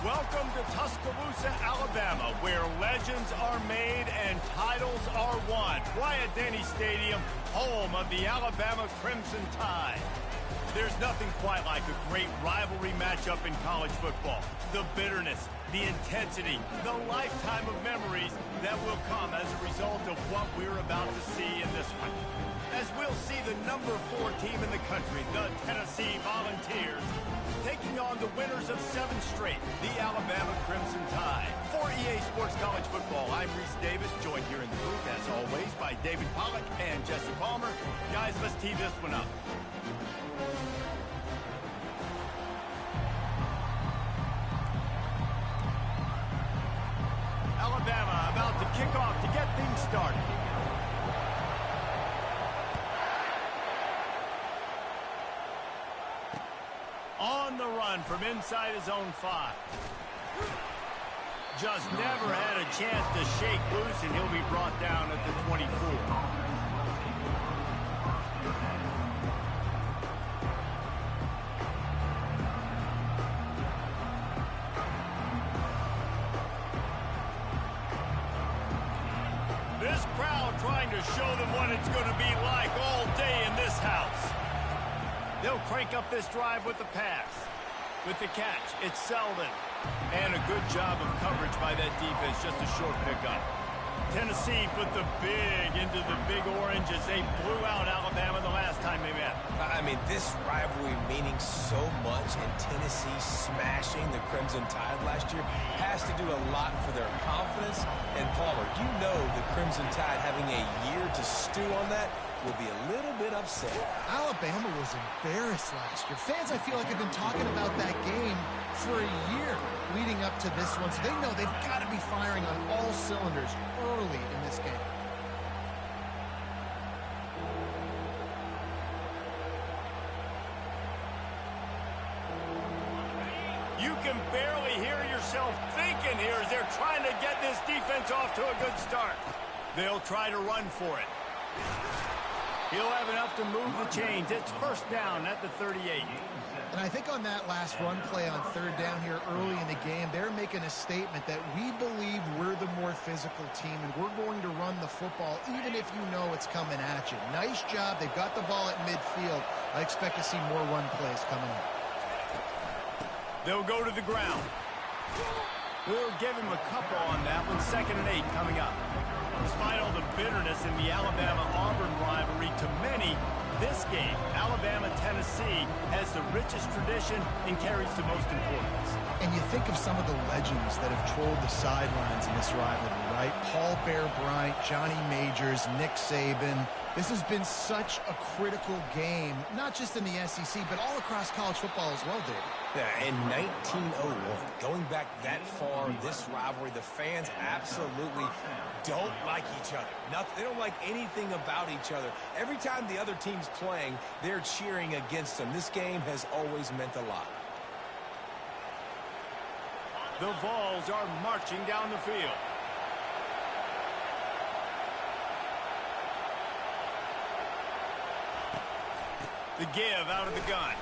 Welcome to Tuscaloosa, Alabama, where legends are made and titles are won. Bryant-Denny Stadium, home of the Alabama Crimson Tide. There's nothing quite like a great rivalry matchup in college football. The bitterness, the intensity, the lifetime of memories that will come as a result of what we're about to see in this one. As we'll see the number 4 team in the country, the Tennessee Volunteers, taking on the winners of 7 straight, the Alabama Crimson Tide. For EA Sports College Football, I'm Reese Davis, joined here in the booth, as always, by David Pollack and Jesse Palmer. Guys, let's tee this one up. Alabama about to kick off to get things started. On the run from inside his own 5. Just never had a chance to shake loose, and he'll be brought down at the 24. This crowd trying to show them what it's going to be like all day in this house. They'll crank up this drive with the pass. With the catch, it's Selden. And a good job of coverage by that defense, just a short pickup. Tennessee put the big into the Big Orange as they blew out Alabama the last time they met. I mean, this rivalry meaning so much, and Tennessee smashing the Crimson Tide last year has to do a lot for their confidence. And Palmer, you know the Crimson Tide having a year to stew on that will be a little bit upset. Alabama was embarrassed last year. Fans, I feel like, have been talking about that game for a year leading up to this one, so they know they've got to be firing on all cylinders early in this game. You can barely hear yourself thinking here as they're trying to get this defense off to a good start. They'll try to run for it. He'll have enough to move the chains. It's first down at the 38. And I think on that last run play on third down here early in the game, they're making a statement that we believe we're the more physical team and we're going to run the football even if you know it's coming at you. Nice job. They've got the ball at midfield. I expect to see more run plays coming up. They'll go to the ground. We'll give him a couple on that one. 2nd and 8 coming up. Despite all the bitterness in the Alabama-Auburn rivalry, to many, this game, Alabama-Tennessee, has the richest tradition and carries the most importance. And you think of some of the legends that have trolled the sidelines in this rivalry, right? Paul Bear Bryant, Johnny Majors, Nick Saban. This has been such a critical game, not just in the SEC, but all across college football as well, David. Yeah, in 1901, going back that far, this rivalry, the fans absolutely don't like each other. They don't like anything about each other. Every time the other team's playing, they're cheering against them. This game has always meant a lot. The Vols are marching down the field. The give out of the gun.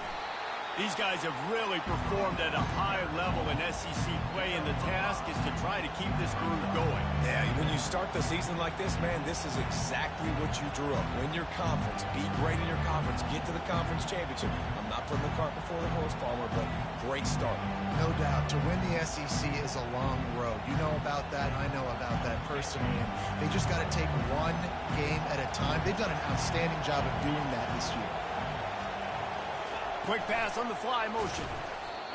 These guys have really performed at a high level in SEC play, and the task is to try to keep this groove going. Yeah, when you start the season like this, man, this is exactly what you drew up. Win your conference, be great in your conference, get to the conference championship. I'm not putting the cart before the horse, Palmer, but great start. No doubt. To win the SEC is a long road. You know about that. I know about that personally. And they just got to take one game at a time. They've done an outstanding job of doing that this year. Quick pass on the fly motion.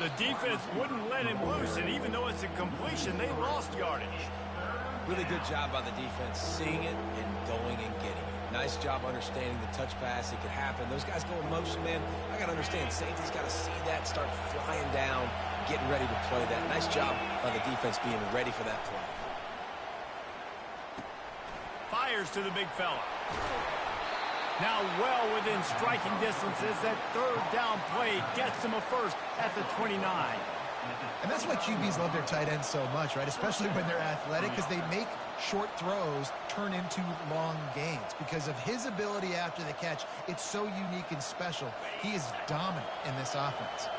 The defense wouldn't let him loose, and even though it's a completion, they lost yardage. Really good job by the defense, seeing it and going and getting it. Nice job understanding the touch pass. It could happen. Those guys go in motion, man. I got to understand, safety's got to see that, start flying down, getting ready to play that. Nice job by the defense being ready for that play. Fires to the big fella. Now well within striking distances, that third down play gets them a first at the 29. And that's why QBs love their tight ends so much, right? Especially when they're athletic, because they make short throws turn into long gains. Because of his ability after the catch, it's so unique and special. He is dominant in this offense.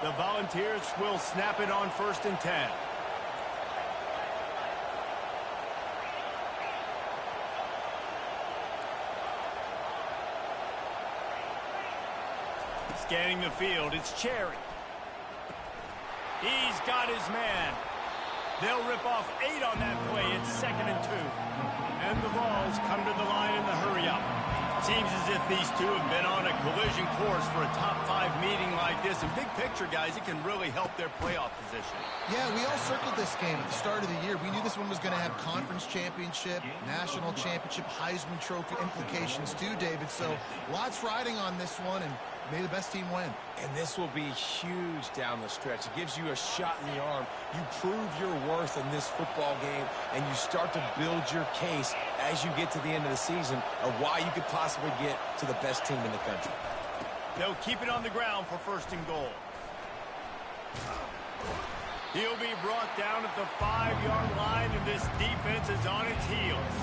The Volunteers will snap it on 1st and 10. Scanning the field, it's Cherry. He's got his man. They'll rip off 8 on that play. It's 2nd and 2. And the Vols come to the line in the hurry-up. Seems as if these two have been on a collision course for a top-5 meeting like this. And big picture, guys, it can really help their playoff position. Yeah, we all circled this game at the start of the year. We knew this one was going to have conference championship, national championship, Heisman Trophy implications too, David. So lots riding on this one, and may the best team win. And this will be huge down the stretch. It gives you a shot in the arm. You prove your worth in this football game, and you start to build your case as you get to the end of the season of why you could possibly get to the best team in the country. They'll keep it on the ground for 1st and goal. He'll be brought down at the 5-yard line, and this defense is on its heels.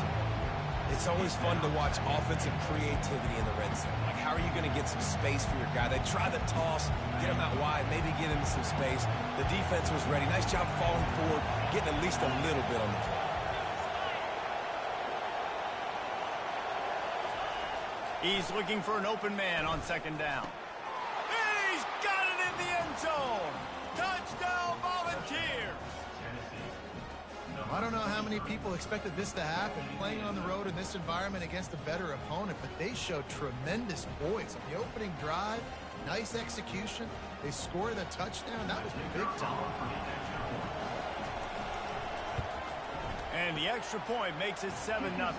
It's always fun to watch offensive creativity in the red zone. Like, how are you going to get some space for your guy? They try the toss, get him out wide, maybe get into some space. The defense was ready. Nice job falling forward, getting at least a little bit on the play. He's looking for an open man on 2nd down. He's got it in the end zone. Touchdown, Volunteers. I don't know how many people expected this to happen, playing on the road in this environment against a better opponent, but they showed tremendous poise on the opening drive. Nice execution. They scored a touchdown. That was big time. And the extra point makes it 7-0.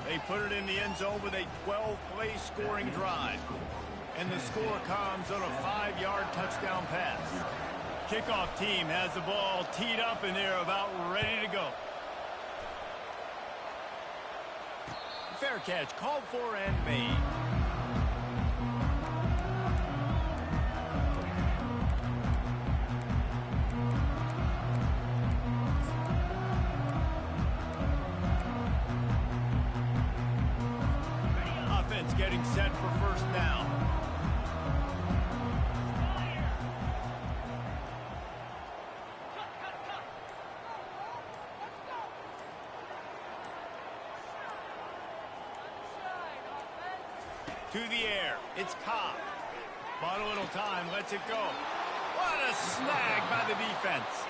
They put it in the end zone with a 12-play scoring drive. And the score comes on a 5-yard touchdown pass. Kickoff team has the ball teed up, and they're about ready to go. Fair catch called for and made. Offense getting set for 1st down. To the air, it's Cobb. Bought a little time, lets it go. What a snag by the defense.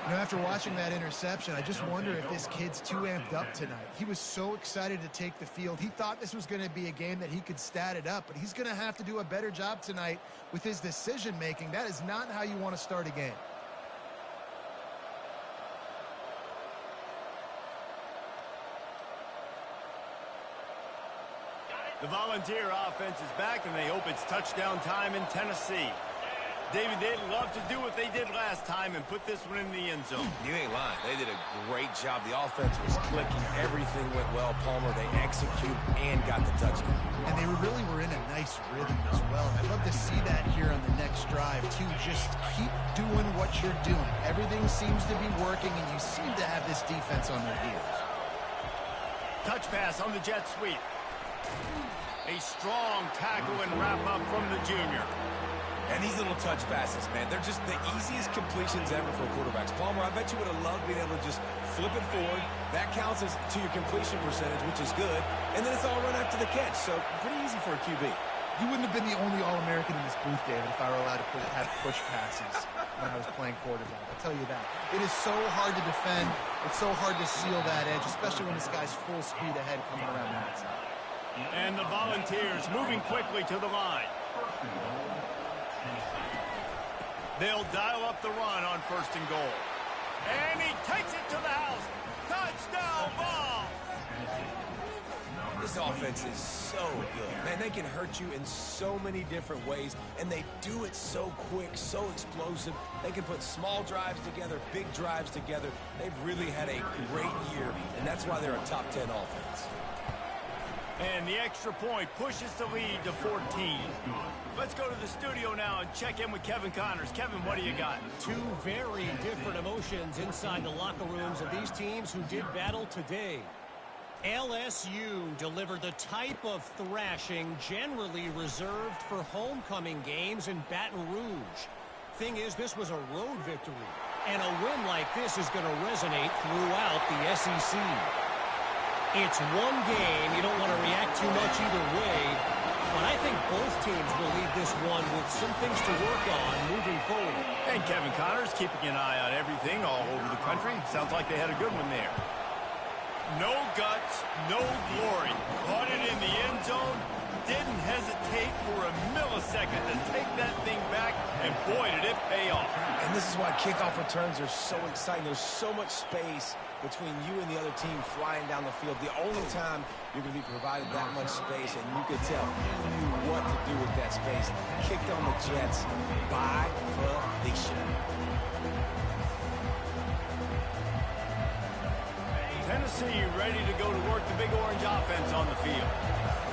You know, after watching that interception, I just wonder if this kid's too amped up tonight. He was so excited to take the field. He thought this was going to be a game that he could stat it up, but he's going to have to do a better job tonight with his decision-making. That is not how you want to start a game. The Volunteer offense is back, and they hope it's touchdown time in Tennessee. David, they'd love to do what they did last time and put this one in the end zone. You ain't lying. They did a great job. The offense was clicking. Everything went well, Palmer. They executed and got the touchdown. And they really were in a nice rhythm as well. I'd love to see that here on the next drive, too. Just keep doing what you're doing. Everything seems to be working, and you seem to have this defense on their heels. Touch pass on the jet sweep. A strong tackle and wrap-up from the junior. And these little touch passes, man, they're just the easiest completions ever for quarterbacks. Palmer, I bet you would have loved being able to just flip it forward. That counts as to your completion percentage, which is good. And then it's all run after the catch, so pretty easy for a QB. You wouldn't have been the only All-American in this booth, David, if I were allowed to have push passes when I was playing quarterback. I'll tell you that. It is so hard to defend. It's so hard to seal that edge, especially when this guy's full speed ahead coming around the outside. And the Volunteers moving quickly to the line. They'll dial up the run on 1st and goal. And he takes it to the house. Touchdown ball. This offense is so good. Man, they can hurt you in so many different ways, and they do it so quick, so explosive. They can put small drives together, big drives together. They've really had a great year, and that's why they're a top 10 offense. And the extra point pushes the lead to 14. Let's go to the studio now and check in with Kevin Connors. Kevin, what do you got? Two very different emotions inside the locker rooms of these teams who did battle today. LSU delivered the type of thrashing generally reserved for homecoming games in Baton Rouge. Thing is, this was a road victory, and a win like this is going to resonate throughout the SEC. It's one game. You don't want to react too much either way, but I think both teams will leave this one with some things to work on moving forward. And Kevin Connors keeping an eye on everything all over the country. Sounds like they had a good one there. No guts, no glory. Caught it in the end zone. Didn't hesitate for a millisecond to take that thing back, and boy, did it pay off. And this is why kickoff returns are so exciting. There's so much space between you and the other team flying down the field. The only time you're going to be provided that much space, and you could tell he knew what to do with that space. Kicked on the Jets by Felicia. Tennessee ready to go to work the Big Orange offense on the field.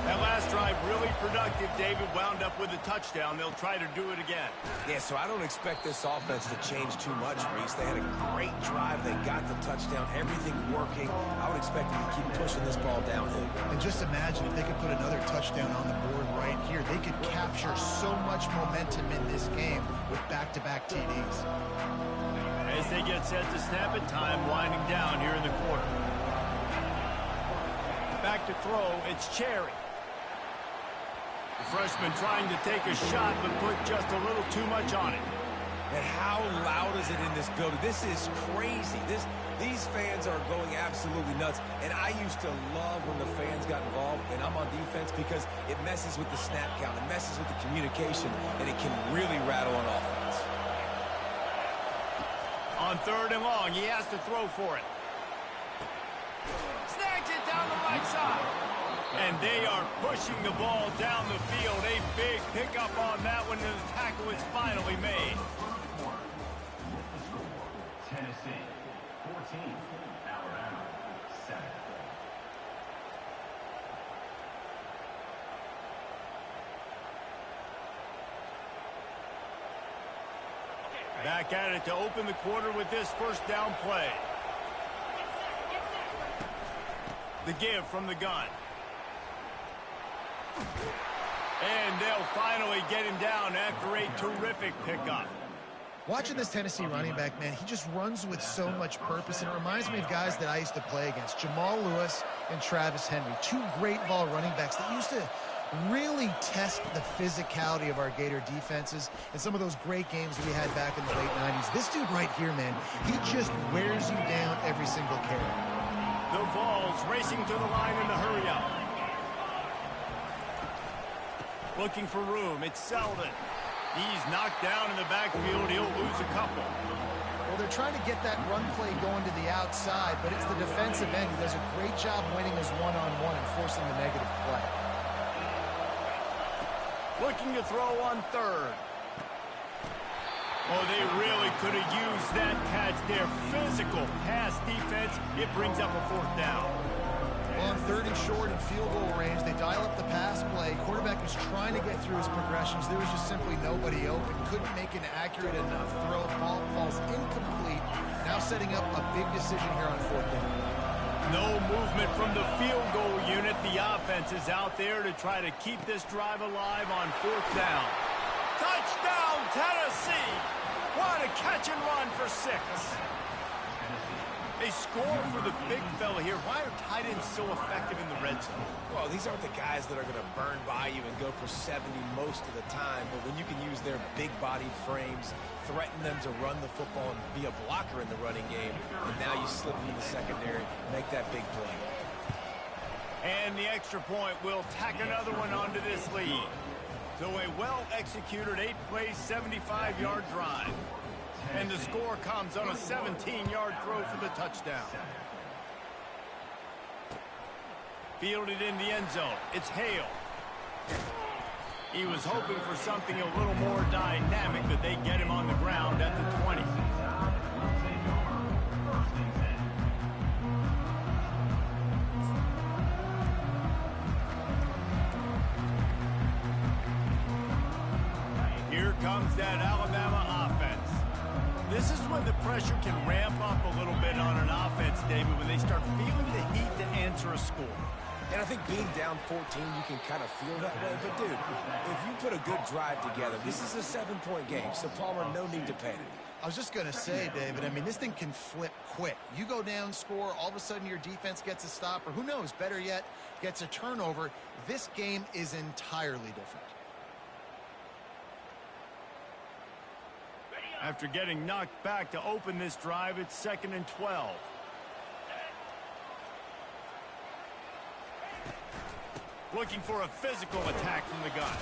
That last drive really productive. David wound up with a touchdown. They'll try to do it again. Yeah, so I don't expect this offense to change too much, Reese. They had a great drive. They got the touchdown. Everything working. I would expect them to keep pushing this ball downhill. And just imagine if they could put another touchdown on the board right here. They could capture so much momentum in this game with back-to-back TDs. As they get set to snap it, time winding down here in the quarter. Back to throw, it's Cherry. The freshman trying to take a shot, but put just a little too much on it. And how loud is it in this building? This is crazy. These fans are going absolutely nuts. And I used to love when the fans got involved, and I'm on defense, because it messes with the snap count. It messes with the communication, and it can really rattle on offense. On 3rd and long, he has to throw for it. Snags it down the right side. And they are pushing the ball down the field. A big pickup on that one, and the tackle is finally made. Tennessee, 14, Alabama, 7. Back at it to open the quarter with this first down play. The give from the gun. And they'll finally get him down after a terrific pickup. Watching this Tennessee running back, man, he just runs with so much purpose, and it reminds me of guys that I used to play against, Jamal Lewis and Travis Henry, two great ball running backs that used to really test the physicality of our Gator defenses in some of those great games we had back in the late 90s. This dude right here, man, he just wears you down every single carry. The Vols racing to the line in the hurry up. Looking for room, it's Selden. He's knocked down in the backfield. He'll lose a couple. Well, they're trying to get that run play going to the outside, but it's the defensive end who does a great job winning his one-on-one and forcing the negative play. Looking to throw on 3rd. Oh, they really could have used that catch there. Physical pass defense. It brings up a 4th down. Well, on 3rd and short and field goal range, they dial up the pass play. Quarterback was trying to get through his progressions. There was just simply nobody open. Couldn't make an accurate enough throw. Ball falls incomplete. Now setting up a big decision here on 4th down. No movement from the field goal unit. The offense is out there to try to keep this drive alive on 4th down. Touchdown, Tennessee! What a catch and run for 6. They score for the big fella here. Why are tight ends so effective in the red zone? Well, these aren't the guys that are going to burn by you and go for 70 most of the time, but when you can use their big-bodied frames, threaten them to run the football and be a blocker in the running game, and now you slip them in the secondary, make that big play. And the extra point will tack another one onto this lead. So a well-executed 8-play, 75-yard drive. And the score comes on a 17-yard throw for the touchdown. Fielded in the end zone. It's Hale. He was hoping for something a little more dynamic, but they get him on the ground at the 20. Here comes that Alabama offense. This is when the pressure can ramp up a little bit on an offense, David, when they start feeling the heat to answer a score. And I think being down 14, you can kind of feel that way. But, dude, if you put a good drive together, this is a 7-point game. So, Palmer, no need to panic. I was just going to say, David, I mean, this thing can flip quick. You go down, score, all of a sudden your defense gets a stop, or who knows, better yet, gets a turnover. This game is entirely different. After getting knocked back to open this drive, it's 2nd and 12. Looking for a physical attack from the gun.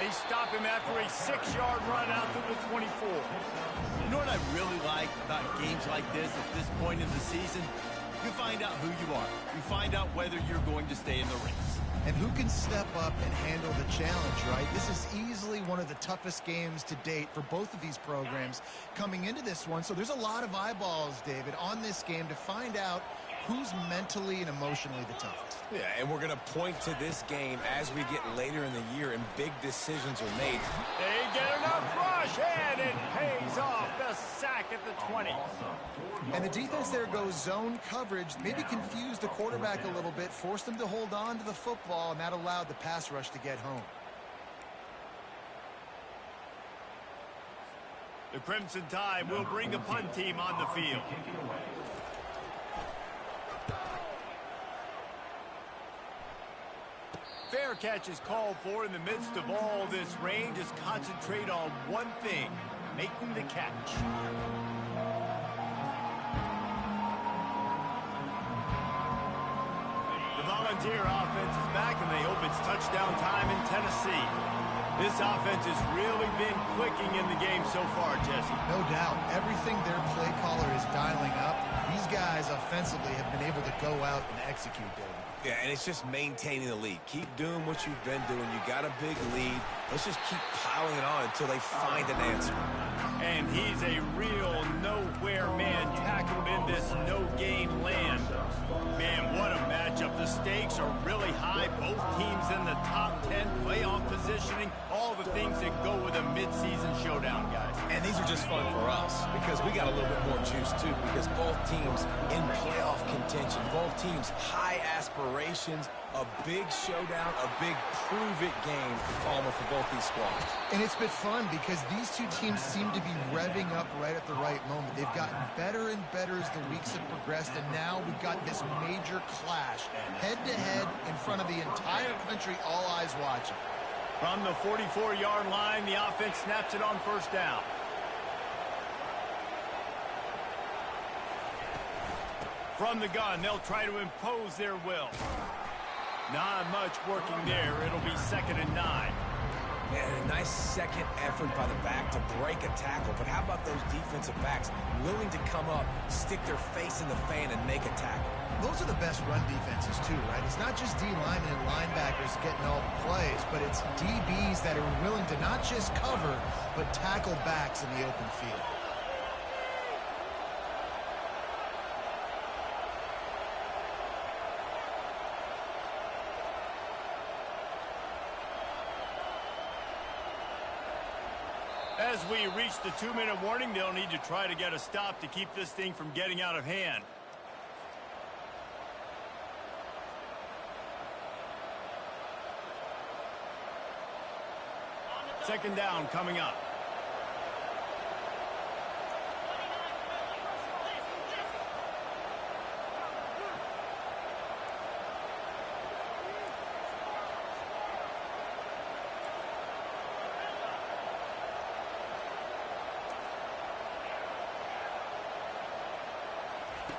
They stop him after a 6-yard run out to the 24. You know what I really like about games like this at this point in the season? You find out who you are. You find out whether you're going to stay in the race. And who can step up and handle the challenge, right? This is easily one of the toughest games to date for both of these programs coming into this one. So there's a lot of eyeballs, David, on this game to find out who's mentally and emotionally the toughest. Yeah, and we're going to point to this game as we get later in the year and big decisions are made. They get enough rush, and it pays off. The sack at the 20. And the defense there goes zone coverage, maybe confused the quarterback a little bit, forced him to hold on to the football, and that allowed the pass rush to get home. The Crimson Tide will bring the punt team on the field. Fair catch is called for in the midst of all this rain. Just concentrate on one thing, making the catch. The Volunteer offense is back, and they hope it's touchdown time in Tennessee. This offense has really been clicking in the game so far, Jesse. No doubt. Everything their play caller is dialing up, these guys offensively have been able to go out and execute, David. Yeah, and it's just maintaining the lead. Keep doing what you've been doing. You got a big lead. Let's just keep piling it on until they find an answer. And he's a real nowhere man tackled in this no-game land. Man, what a matchup. The stakes are really high. Both teams in the top 10, playoff positioning, all the things that go with a midseason showdown, guys. And these are just fun for us because we got a little bit more juice, too, because both teams in playoff contention, both teams high aspirations, a big showdown, a big prove-it game, Palmer, for both these squads. And it's been fun because these two teams seem to be revving up right at the right moment. They've gotten better and better as the weeks have progressed, and now we've got this major clash, head-to-head in front of the entire country, all eyes watching. From the 44-yard line, the offense snaps it on first down. From the gun, they'll try to impose their will. Not much working there. It'll be 2nd and 9. And a nice second effort by the back to break a tackle. But how about those defensive backs willing to come up, stick their face in the fan, and make a tackle? Those are the best run defenses, too, right? It's not just D linemen and linebackers getting all the plays, but it's DBs that are willing to not just cover, but tackle backs in the open field. As we reach the 2-minute warning, they'll need to try to get a stop to keep this thing from getting out of hand. Second down coming up.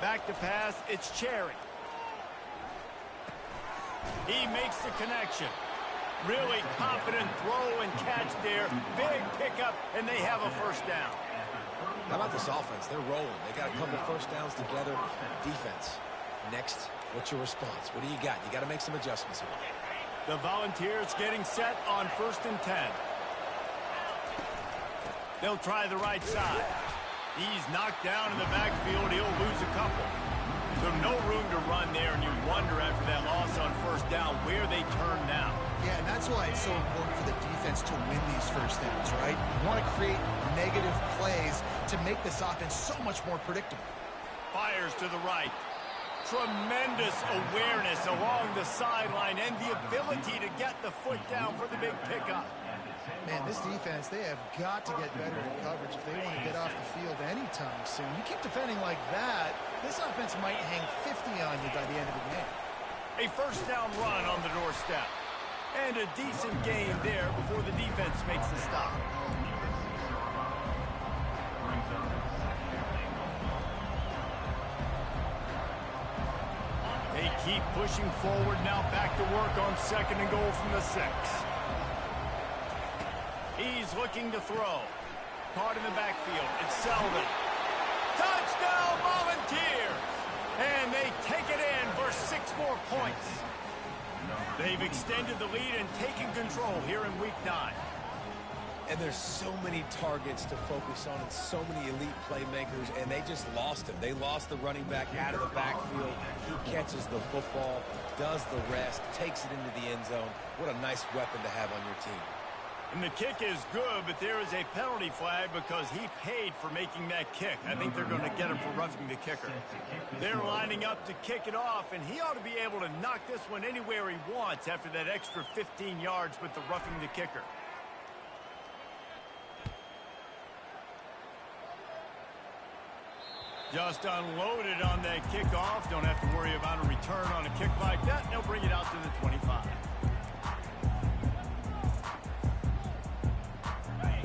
Back to pass, it's Cherry. He makes the connection. Really confident throw and catch there. Big pickup, and they have a first down. How about this offense? They're rolling. They got a couple first downs together. Defense. Next, what's your response? What do you got? You got to make some adjustments here. The Volunteers getting set on 1st and 10. They'll try the right side. He's knocked down in the backfield. He'll lose a couple. So no room to run there, and you wonder after that loss on first down where they turn now. Yeah, and that's why it's so important for the defense to win these first downs, right? You want to create negative plays to to make this offense so much more predictable. Fires to the right. Tremendous awareness along the sideline and the ability to get the foot down for the big pickup. Man, this defense, they have got to get better in coverage if they want to get off the field anytime soon. You keep defending like that, this offense might hang 50 on you by the end of the game. A first down run on the doorstep. And a decent gain there before the defense makes the stop. They keep pushing forward, now back to work on 2nd and goal from the 6. He's looking to throw. Caught in the backfield. It's Selden. Touchdown Volunteers! And they take it in for 6 more points. They've extended the lead and taken control here in Week 9. And there's so many targets to focus on and so many elite playmakers, and they just lost him. They lost the running back out of the backfield. He catches the football, does the rest, takes it into the end zone. What a nice weapon to have on your team. And the kick is good, but there is a penalty flag because he paid for making that kick. I think they're going to get him for roughing the kicker. They're lining up to kick it off, and he ought to be able to knock this one anywhere he wants after that extra 15 yards with the roughing the kicker. Just unloaded on that kickoff. Don't have to worry about a return on a kick like that. They'll bring it out to the 25.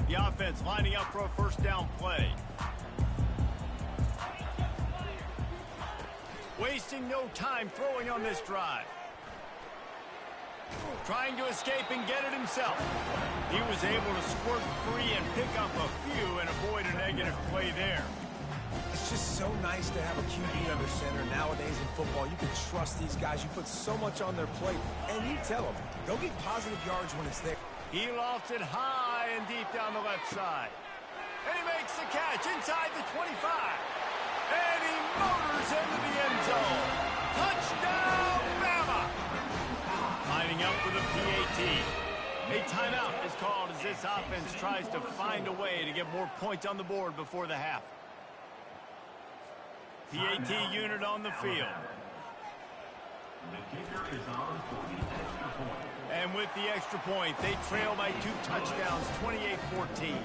The offense lining up for a first down play. Wasting no time throwing on this drive. Trying to escape and get it himself. He was able to squirt free and pick up a few and avoid a negative play there. It's just so nice to have a QB under center. Nowadays in football, you can trust these guys. You put so much on their plate, and you tell them, go get positive yards when it's there. He lofted high and deep down the left side. And he makes the catch inside the 25. And he motors into the end zone. Touchdown, Bama! Lining up for the PAT. A timeout is called as this offense tries to find a way to get more points on the board before the half. PAT unit on the field. The kicker is on for the extra point. And with the extra point, they trail by 2 touchdowns, 28-14.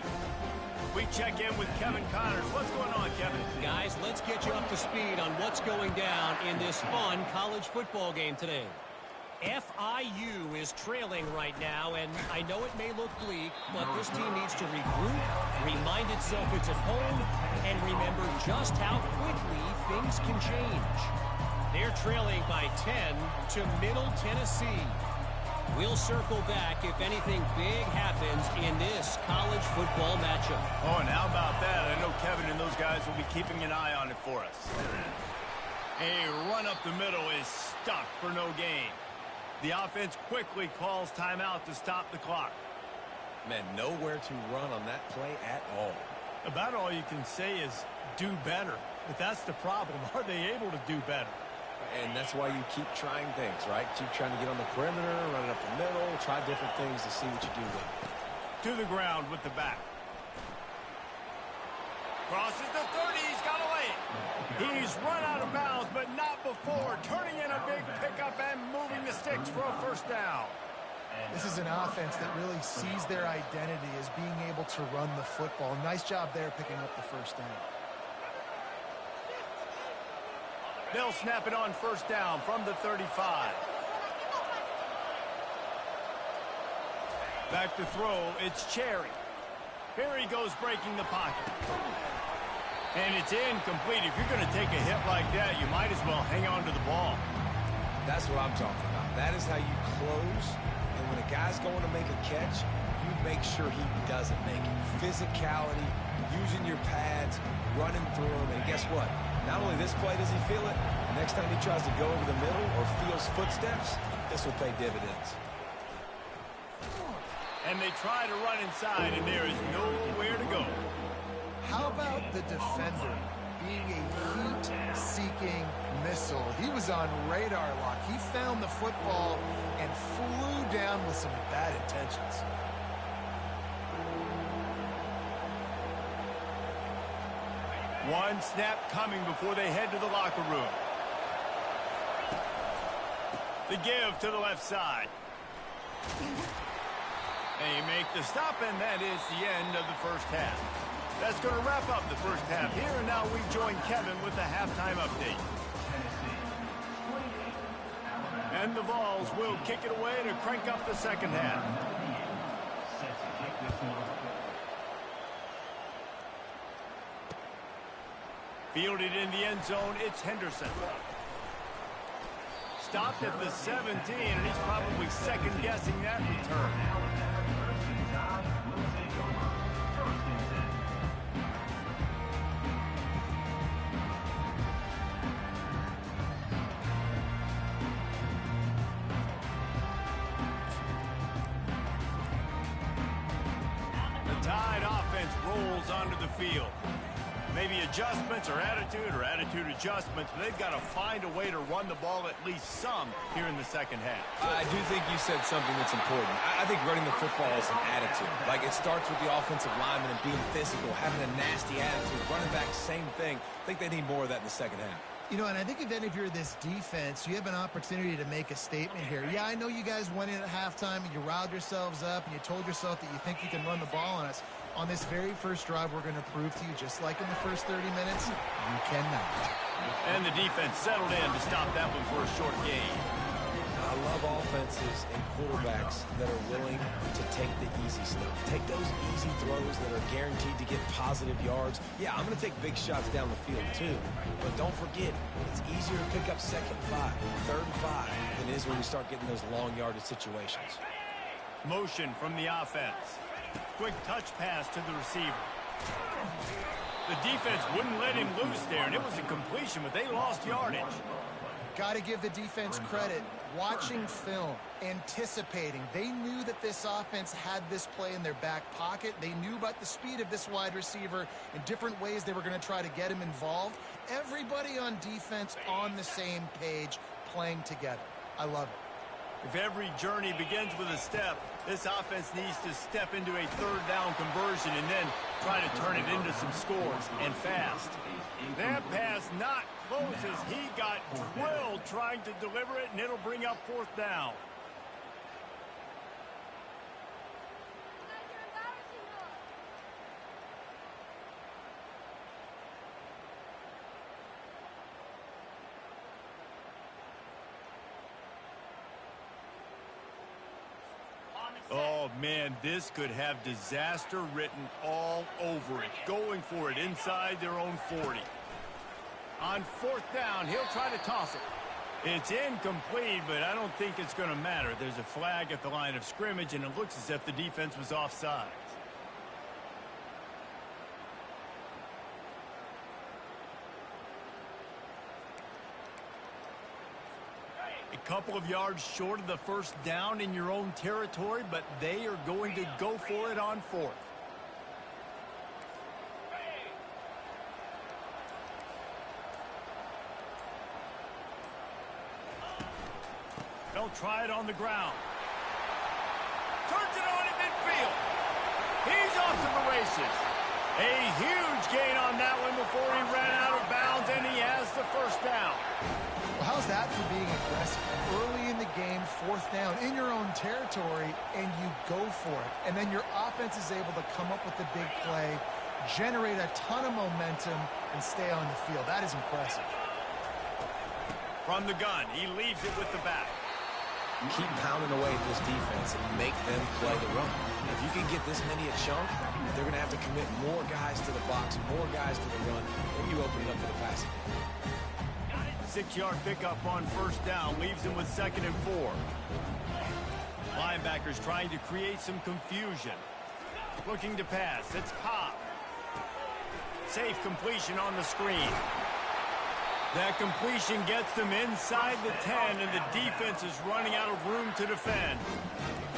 We check in with Kevin Connors. What's going on, Kevin? Guys, let's get you up to speed on what's going down in this fun college football game today. FIU is trailing right now, and I know it may look bleak, but this team needs to regroup, remind itself it's at home, and remember just how quickly things can change. They're trailing by 10 to Middle Tennessee. We'll circle back if anything big happens in this college football matchup. Oh, and how about that? I know Kevin and those guys will be keeping an eye on it for us. A run up the middle is stuck for no gain. The offense quickly calls timeout to stop the clock. Man, nowhere to run on that play at all. About all you can say is do better. But that's the problem. Are they able to do better? And that's why you keep trying things, right? Keep trying to get on the perimeter, run it up the middle, try different things to see what you do with it. To the ground with the back. Crosses the 30. He's got away. He's run out of bounds, but not before. Turning in a big pickup and moving the sticks for a first down. This is an offense that really sees their identity as being able to run the football. Nice job there picking up the first down. They'll snap it on first down from the 35. Back to throw, it's Cherry. Here he goes breaking the pocket. And it's incomplete. If you're going to take a hit like that, you might as well hang on to the ball. That's what I'm talking about. That is how you close. And when a guy's going to make a catch, you make sure he doesn't make it. Physicality, using your pads, running through them. And guess what? Not only this play does he feel it, next time he tries to go over the middle or feels footsteps, this will pay dividends. And they try to run inside, and there is nowhere to go. How about the defender being a heat-seeking missile? He was on radar lock. He found the football and flew down with some bad intentions. One snap coming before they head to the locker room. The give to the left side. They make the stop, and that is the end of the first half. That's going to wrap up the first half here, and now we join Kevin with the halftime update. And the Vols will kick it away to crank up the second half. Fielded in the end zone, it's Henderson. Stopped at the 17, and he's probably second-guessing that return. The Tide offense rolls onto the field. Maybe adjustments or attitude adjustments, but they've got to find a way to run the ball at least some here in the second half. I do think you said something that's important. I think running the football is an attitude. Like, it starts with the offensive lineman and being physical, having a nasty attitude. Running back, same thing. I think they need more of that in the second half. You know, and I think if you're this defense, you have an opportunity to make a statement here. Yeah, I know you guys went in at halftime and you riled yourselves up and you told yourself that you think you can run the ball on us. On this very first drive, we're going to prove to you, just like in the first 30 minutes, you cannot. And the defense settled in to stop that one for a short gain. I love offenses and quarterbacks that are willing to take the easy stuff. Take those easy throws that are guaranteed to get positive yards. Yeah, I'm going to take big shots down the field too. But don't forget, it's easier to pick up second and 5, third and 5 than it is when we start getting those long yardage situations. Motion from the offense. Quick touch pass to the receiver. The defense wouldn't let him loose there, and it was a completion, but they lost yardage. Got to give the defense credit. Watching film, anticipating. They knew that this offense had this play in their back pocket. They knew about the speed of this wide receiver and different ways they were going to try to get him involved. Everybody on defense on the same page, playing together. I love it. If every journey begins with a step, this offense needs to step into a third down conversion and then try to turn it into some scores, and fast. That pass not close as he got drilled trying to deliver it, and it'll bring up fourth down. Oh, man, this could have disaster written all over it. Going for it inside their own 40. On fourth down, he'll try to toss it. It's incomplete, but I don't think it's going to matter. There's a flag at the line of scrimmage, and it looks as if the defense was offside. A couple of yards short of the first down in your own territory, but they are going to go for it on fourth. They'll try it on the ground. Turns it on in midfield. He's off to the races. A huge gain on that one before he ran out of bounds, and he has the first down. Well, how's that for being aggressive? Early in the game, fourth down, in your own territory, and you go for it. And then your offense is able to come up with the big play, generate a ton of momentum, and stay on the field. That is impressive. From the gun, he leaves it with the back. Keep pounding away at this defense and make them play the run. If you can get this many a chunk, they're going to have to commit more guys to the box, more guys to the run, then you open it up for the passing game. 6-yard pickup on first down leaves him with 2nd and 4. Linebackers trying to create some confusion. Looking to pass. It's Cobb. Safe completion on the screen. That completion gets them inside the 10, and the defense is running out of room to defend.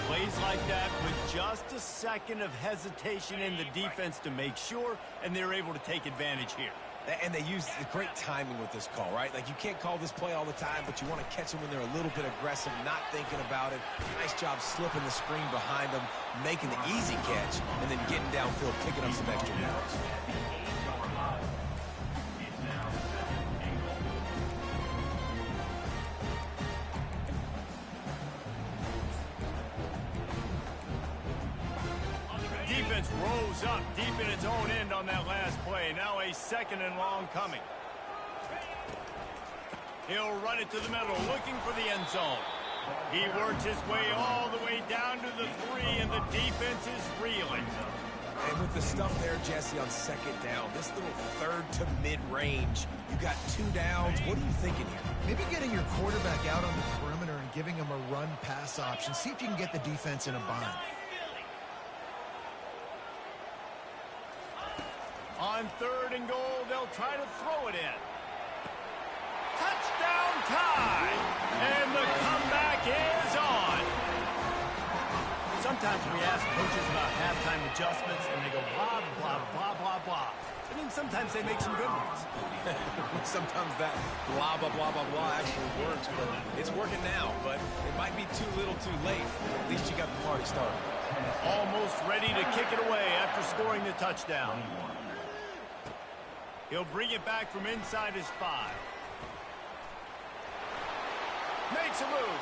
Plays like that with just a second of hesitation in the defense to make sure, and they're able to take advantage here. And they use the great timing with this call, right? Like, you can't call this play all the time, but you want to catch them when they're a little bit aggressive, not thinking about it. Nice job slipping the screen behind them, making the easy catch, and then getting downfield, picking up some extra yards. defense rose up deep in its own end on that last play. Now a 2nd and long coming. He'll run it to the middle, looking for the end zone. He works his way all the way down to the 3, and the defense is reeling. And with the stuff there, Jesse, on 2nd down, this little 3rd to mid-range, you got 2 downs. What are you thinking here? Maybe getting your quarterback out on the perimeter and giving him a run-pass option. See if you can get the defense in a bind. On 3rd and goal, they'll try to throw it in. Touchdown tie! And the comeback is on. Sometimes we ask coaches about halftime adjustments, and they go blah, blah, blah, blah, blah. And then sometimes they make some good ones. Sometimes that blah, blah, blah, blah, blah actually works, but it's working now. But it might be too little too late. At least you got the party started. Almost ready to kick it away after scoring the touchdown. He'll bring it back from inside his 5. Makes a move.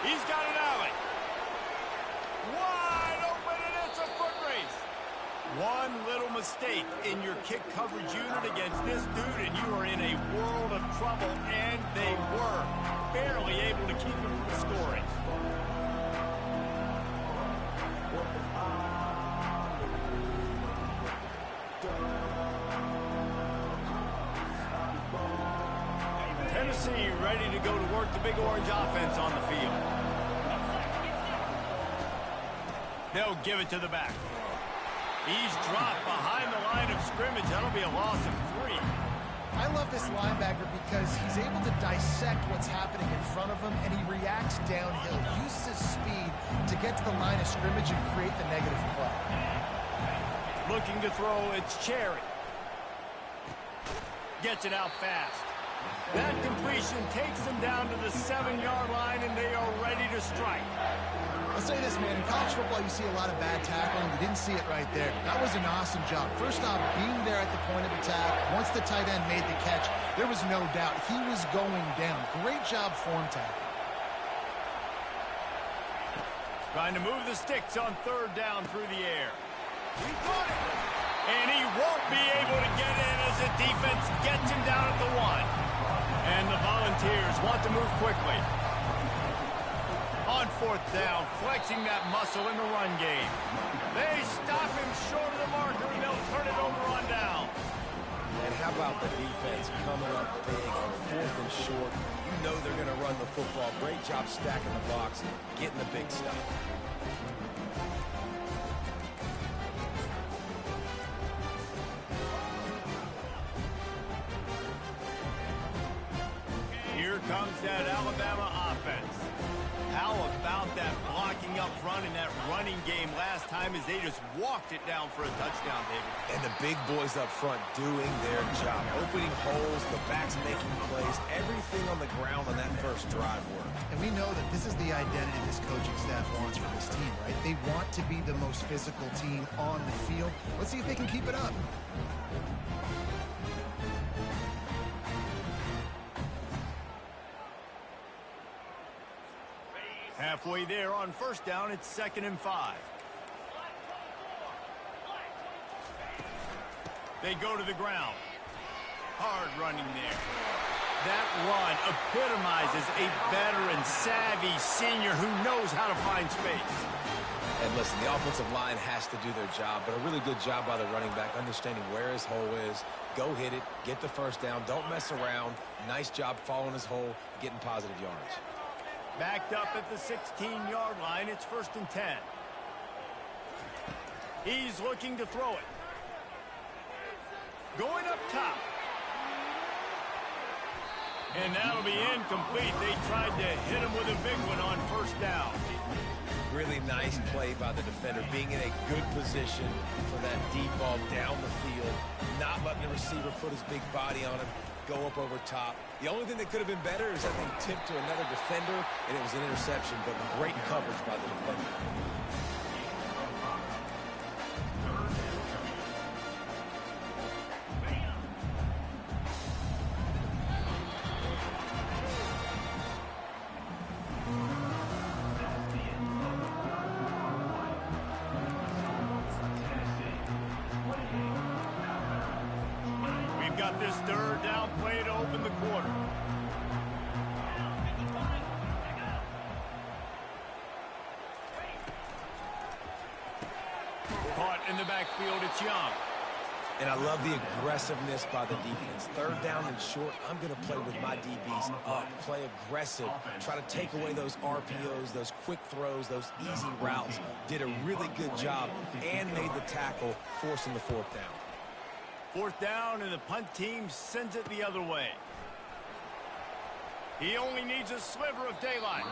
He's got an alley. Wide open, and it's a foot race. One little mistake in your kick coverage unit against this dude, and you are in a world of trouble, and they were barely able to keep him from scoring. Tennessee ready to go to work the Big Orange offense on the field. They'll give it to the back. He's dropped behind the line of scrimmage. That'll be a loss of 3. I love this linebacker because he's able to dissect what's happening in front of him, and he reacts downhill, uses his speed to get to the line of scrimmage and create the negative play. Looking to throw, it's Cherry. Gets it out fast. That completion takes them down to the 7-yard line, and they are ready to strike. I'll say this, man. In college football, you see a lot of bad tackling. You didn't see it right there. That was an awesome job. First off, being there at the point of attack. Once the tight end made the catch, there was no doubt he was going down. Great job form tackle. Trying to move the sticks on 3rd down through the air. He got it. And he won't be able to get in as the defense gets him down at the 1. And the Volunteers want to move quickly. On 4th down, flexing that muscle in the run game. They stop him short of the marker, and they'll turn it over on down. And how about the defense coming up big on 4th and short? You know they're going to run the football. Great job stacking the box and getting the big stuff. Here comes that Alabama offense. How about that blocking up front in that running game last time as they just walked it down for a touchdown, David? And the big boys up front doing their job. Opening holes, the backs making plays, everything on the ground on that first drive work. And we know that this is the identity this coaching staff wants for this team, right? They want to be the most physical team on the field. Let's see if they can keep it up. Halfway there on 1st down, it's 2nd and 5. They go to the ground. Hard running there. That run epitomizes a veteran, savvy senior who knows how to find space. And listen, the offensive line has to do their job, but a really good job by the running back, understanding where his hole is. Go hit it, get the 1st down, don't mess around. Nice job following his hole, getting positive yards. Backed up at the 16-yard line, it's 1st and 10. He's looking to throw it. Going up top. And that'll be incomplete. They tried to hit him with a big one on 1st down. Really nice play by the defender, being in a good position for that deep ball down the field, not letting the receiver put his big body on him, go up over top. The only thing that could have been better is that thing tipped to another defender, and it was an interception, but great coverage by the defender. got this third down play to open the quarter. Caught in the backfield, it's Young. And I love the aggressiveness by the defense. Third down and short, I'm going to play with my DBs up, play aggressive, try to take away those RPOs, those quick throws, those easy routes. Did a really good job and made the tackle, forcing the fourth down. Fourth down, and the punt team sends it the other way. He only needs a sliver of daylight.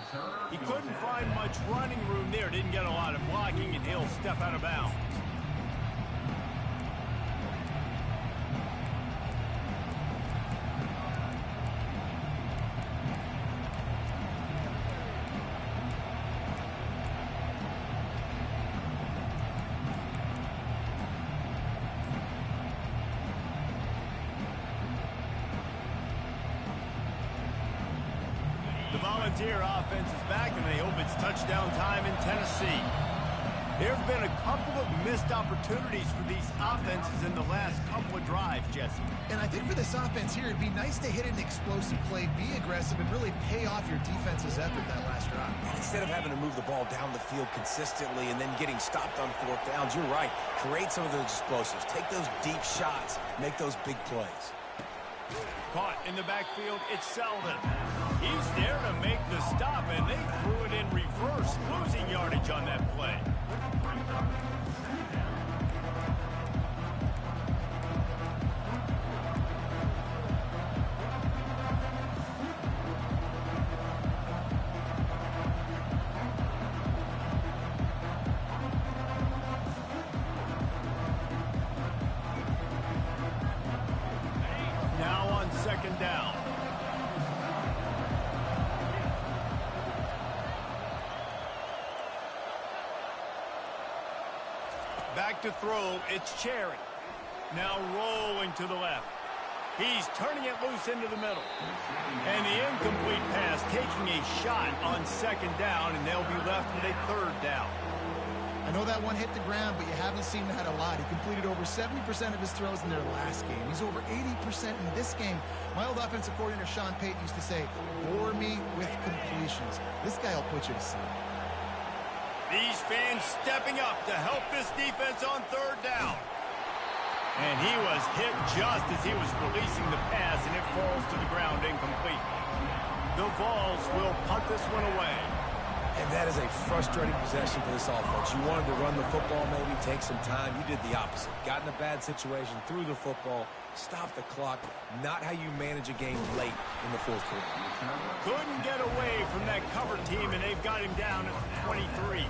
He couldn't find much running room there, didn't get a lot of blocking, and he'll step out of bounds. The Volunteer offense is back, and they hope it's touchdown time in Tennessee. There have been a couple of missed opportunities for these offenses in the last couple of drives, Jesse. And I think for this offense here, it'd be nice to hit an explosive play, be aggressive, and really pay off your defense's effort that last drive. And instead of having to move the ball down the field consistently and then getting stopped on fourth downs, you're right. Create some of those explosives. Take those deep shots. Make those big plays. Caught in the backfield, it's Selden. He's there to make the stop, and they threw it in reverse, losing yardage on that play. Now on second down. Back to throw, it's Cherry. Now rolling to the left. He's turning it loose into the middle. And the incomplete pass taking a shot on second down, and they'll be left with a third down. I know that one hit the ground, but you haven't seen that a lot. He completed over 70% of his throws in their last game. He's over 80% in this game. My old offensive coordinator, Sean Payton, used to say, bore me with completions. This guy will put you to sleep. These fans stepping up to help this defense on third down. And he was hit just as he was releasing the pass, and it falls to the ground incomplete. The Vols will punt this one away. And that is a frustrating possession for this offense. You wanted to run the football, maybe take some time. You did the opposite. Got in a bad situation, threw the football, stopped the clock. Not how you manage a game late in the fourth quarter. Couldn't get away from that cover team, and they've got him down at 23.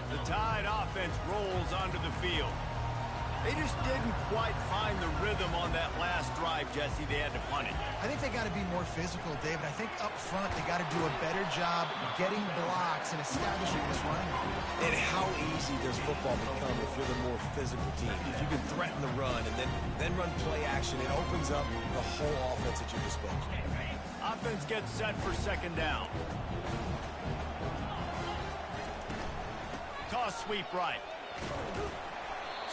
The Tide offense rolls onto the field. They just didn't quite find the rhythm on that last drive, Jesse. They had to punt it. I think they got to be more physical, David. I think up front they got to do a better job getting blocks and establishing this running. And how easy does football become if you're the more physical team? If you can threaten the run and then run play action, it opens up the whole offense at your disposal. Offense gets set for second down. Toss sweep right.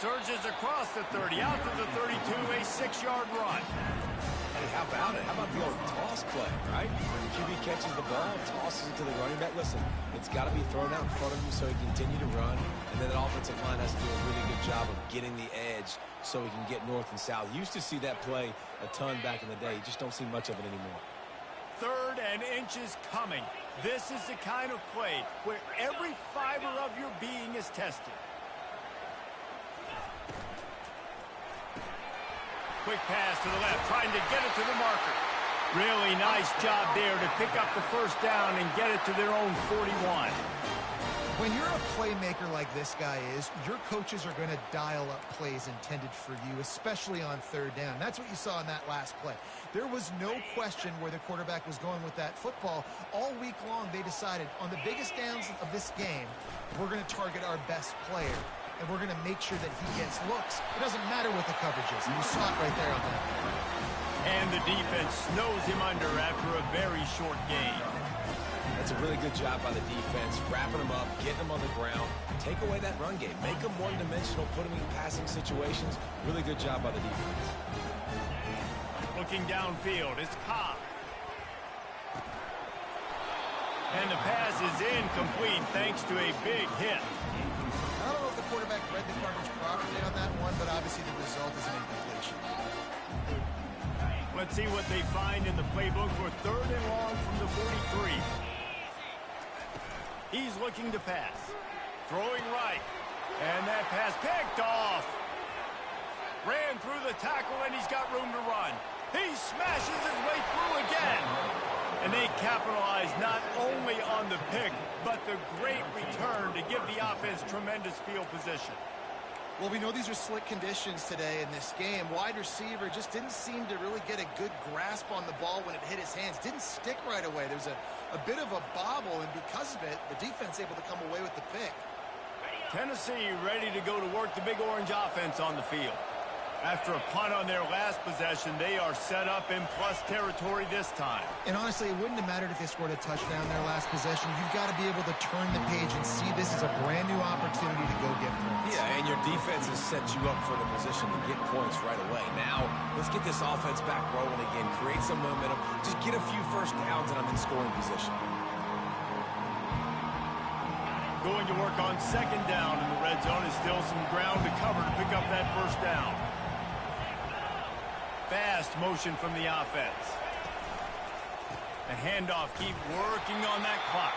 Surges across the 30, out to the 32, a 6-yard run. Hey, how about it? How about the old toss play, right? When the QB catches the ball, tosses it to the running back. Listen, it's got to be thrown out in front of you so he can continue to run, and then the offensive line has to do a really good job of getting the edge so he can get north and south. Used to see that play a ton back in the day. You just don't see much of it anymore. Third and inches coming. This is the kind of play where every fiber of your being is tested. Quick pass to the left, trying to get it to the marker. Really nice job there to pick up the first down and get it to their own 41. When you're a playmaker like this guy is, your coaches are going to dial up plays intended for you, especially on third down. That's what you saw in that last play. There was no question where the quarterback was going with that football. All week long, they decided on the biggest downs of this game, we're going to target our best player, and we're going to make sure that he gets looks. It doesn't matter what the coverage is. You saw it right there on that. And And the defense snows him under after a very short game. That's a really good job by the defense, wrapping him up, getting him on the ground. Take away that run game. Make him one-dimensional, put him in passing situations. Really good job by the defense. Looking downfield, it's Cobb. And the pass is incomplete thanks to a big hit. I don't know if the quarterback read the coverage properly on that one, but obviously the result is an incompletion. Let's see what they find in the playbook for 3rd and long from the 43. He's looking to pass. Throwing right. And that pass picked off. Ran through the tackle, and he's got room to run. He smashes his way through again. And they capitalize not only on the pick, but the great return to give the offense tremendous field position. Well, we know these are slick conditions today in this game. Wide receiver just didn't seem to really get a good grasp on the ball when it hit his hands. Didn't stick right away. There was a bit of a bobble, and because of it, the defense able to come away with the pick. Tennessee ready to go to work the Big Orange offense on the field. After a punt on their last possession, they are set up in plus territory this time. And honestly, it wouldn't have mattered if they scored a touchdown their last possession. You've got to be able to turn the page and see this as a brand new opportunity to go get points. Yeah, and your defense has set you up for the position to get points right away. Now, let's get this offense back rolling again, create some momentum, just get a few first downs, and I'm in scoring position. Going to work on 2nd down in the red zone is still some ground to cover to pick up that first down. Fast motion from the offense. The handoff, keep working on that clock.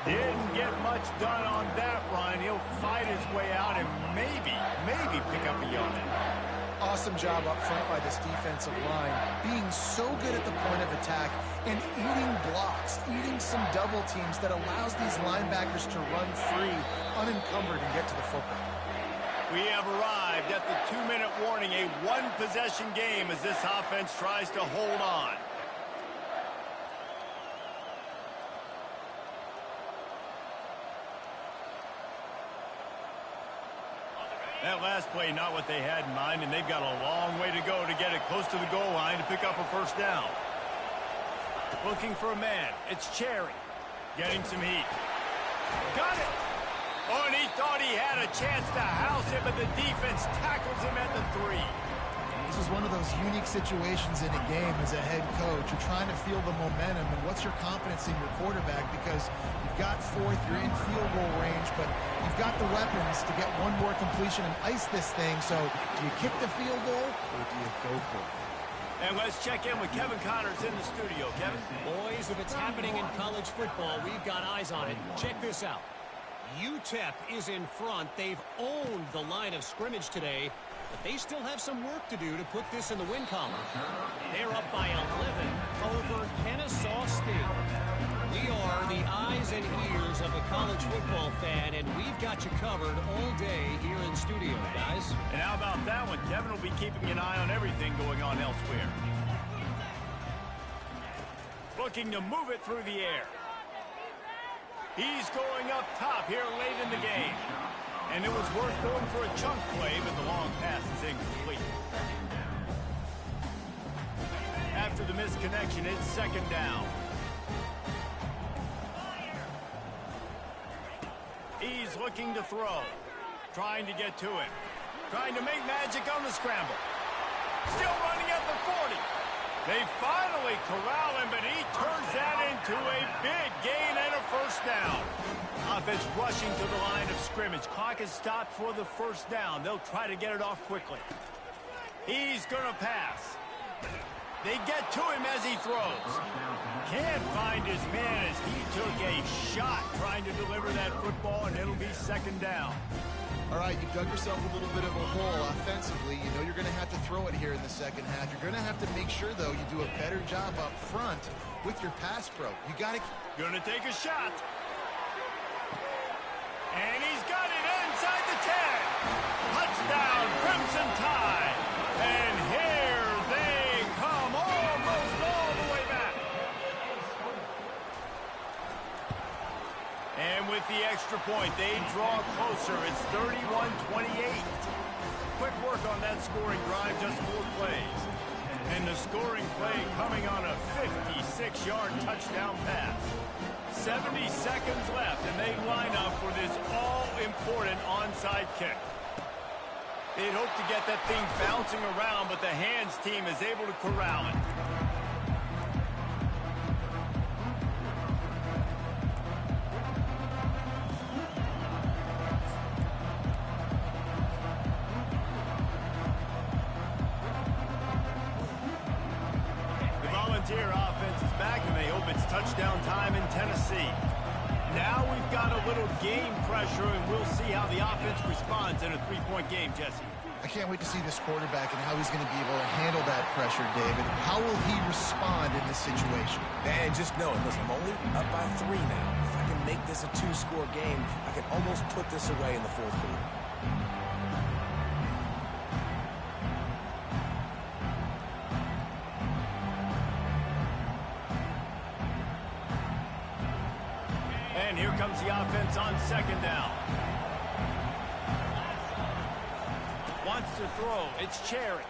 Didn't get much done on that run. He'll fight his way out and maybe pick up a yard. Awesome job up front by this defensive line, being so good at the point of attack and eating blocks, eating some double teams that allows these linebackers to run free, unencumbered, and get to the football. We have arrived at the 2-minute warning, a one-possession game as this offense tries to hold on. That last play, not what they had in mind, and they've got a long way to go to get it close to the goal line to pick up a first down. Looking for a man. It's Cherry. Getting some heat. Got it! Oh, and he thought he had a chance to house him, but the defense tackles him at the 3. This is one of those unique situations in a game as a head coach. You're trying to feel the momentum, and what's your confidence in your quarterback? Because you've got 4th, you're in field goal range, but you've got the weapons to get one more completion and ice this thing. So do you kick the field goal, or do you go for it? And let's check in with Kevin Connors in the studio. Kevin? Boys, if it's happening in college football, we've got eyes on it. Check this out. UTEP is in front. They've owned the line of scrimmage today, but they still have some work to do to put this in the win column. They're up by 11 over Kennesaw State. We are the eyes and ears of a college football fan, and we've got you covered all day here in studio, guys. And how about that one? Kevin will be keeping an eye on everything going on elsewhere. Looking to move it through the air. He's going up top here late in the game. And it was worth going for a chunk play, but the long pass is incomplete. After the misconnection, it's 2nd down. He's looking to throw. Trying to get to him. Trying to make magic on the scramble. Still running at the 40. They finally corral him, but he turns that into a big gain and a first down. Offense rushing to the line of scrimmage. Clock is stopped for the first down. They'll try to get it off quickly. He's going to pass. They get to him as he throws. Can't find his man as he took a shot trying to deliver that football, and it'll be 2nd down. All right, you've dug yourself a little bit of a hole offensively. You know you're going to have to throw it here in the second half. You're going to have to make sure, though, you do a better job up front with your pass pro. You got to... Going to take a shot. And he's got it inside the 10. Touchdown, Crimson Tide. And here they come almost all the way back. And with the extra point, they draw closer. It's 31-28. Quick work on that scoring drive, just 4 plays. And the scoring play coming on a 56-yard touchdown pass. 70 seconds left, and they line up for this all-important onside kick. They'd hope to get that thing bouncing around, but the hands team is able to corral it. Volunteer offense is back, and they hope it's touchdown time in Tennessee. Now we've got a little game pressure, and we'll see how the offense responds in a three-point game, Jesse. I can't wait to see this quarterback and how he's going to be able to handle that pressure, David. How will he respond in this situation? And just knowing, listen, I'm only up by 3 now. If I can make this a 2-score game, I can almost put this away in the fourth quarter. And here comes the offense on second down. Wants to throw. It's Cherry.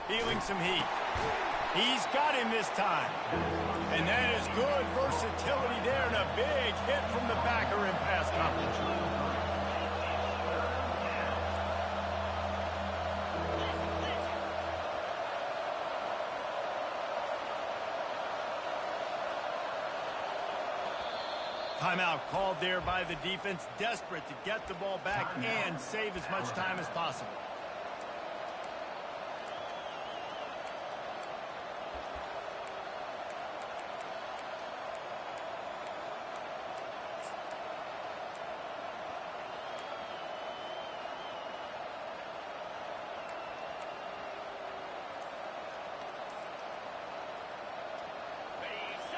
Feeling some heat. He's got him this time. And that is good versatility there, and a big hit from the backer in pass coverage. Timeout called there by the defense, desperate to get the ball back and save as much time as possible.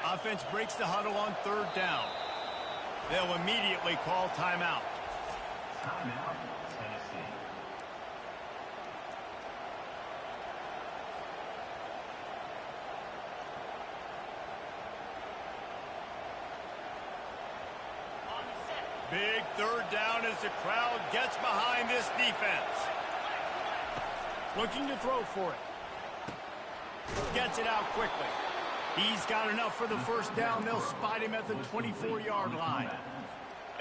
Offense breaks the huddle on third down. They'll immediately call timeout. Timeout, Tennessee. Big third down as the crowd gets behind this defense. Looking to throw for it. Gets it out quickly. He's got enough for the first down. They'll spot him at the 24-yard line.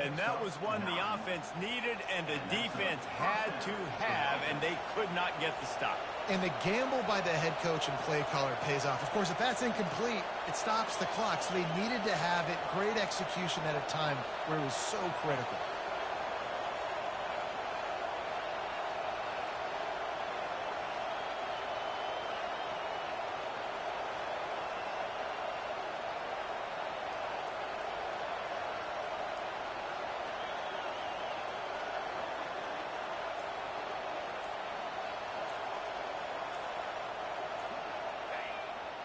And that was one the offense needed and the defense had to have, and they could not get the stop. And the gamble by the head coach and play caller pays off. Of course, if that's incomplete, it stops the clock. So they needed to have it. Great execution at a time where it was so critical.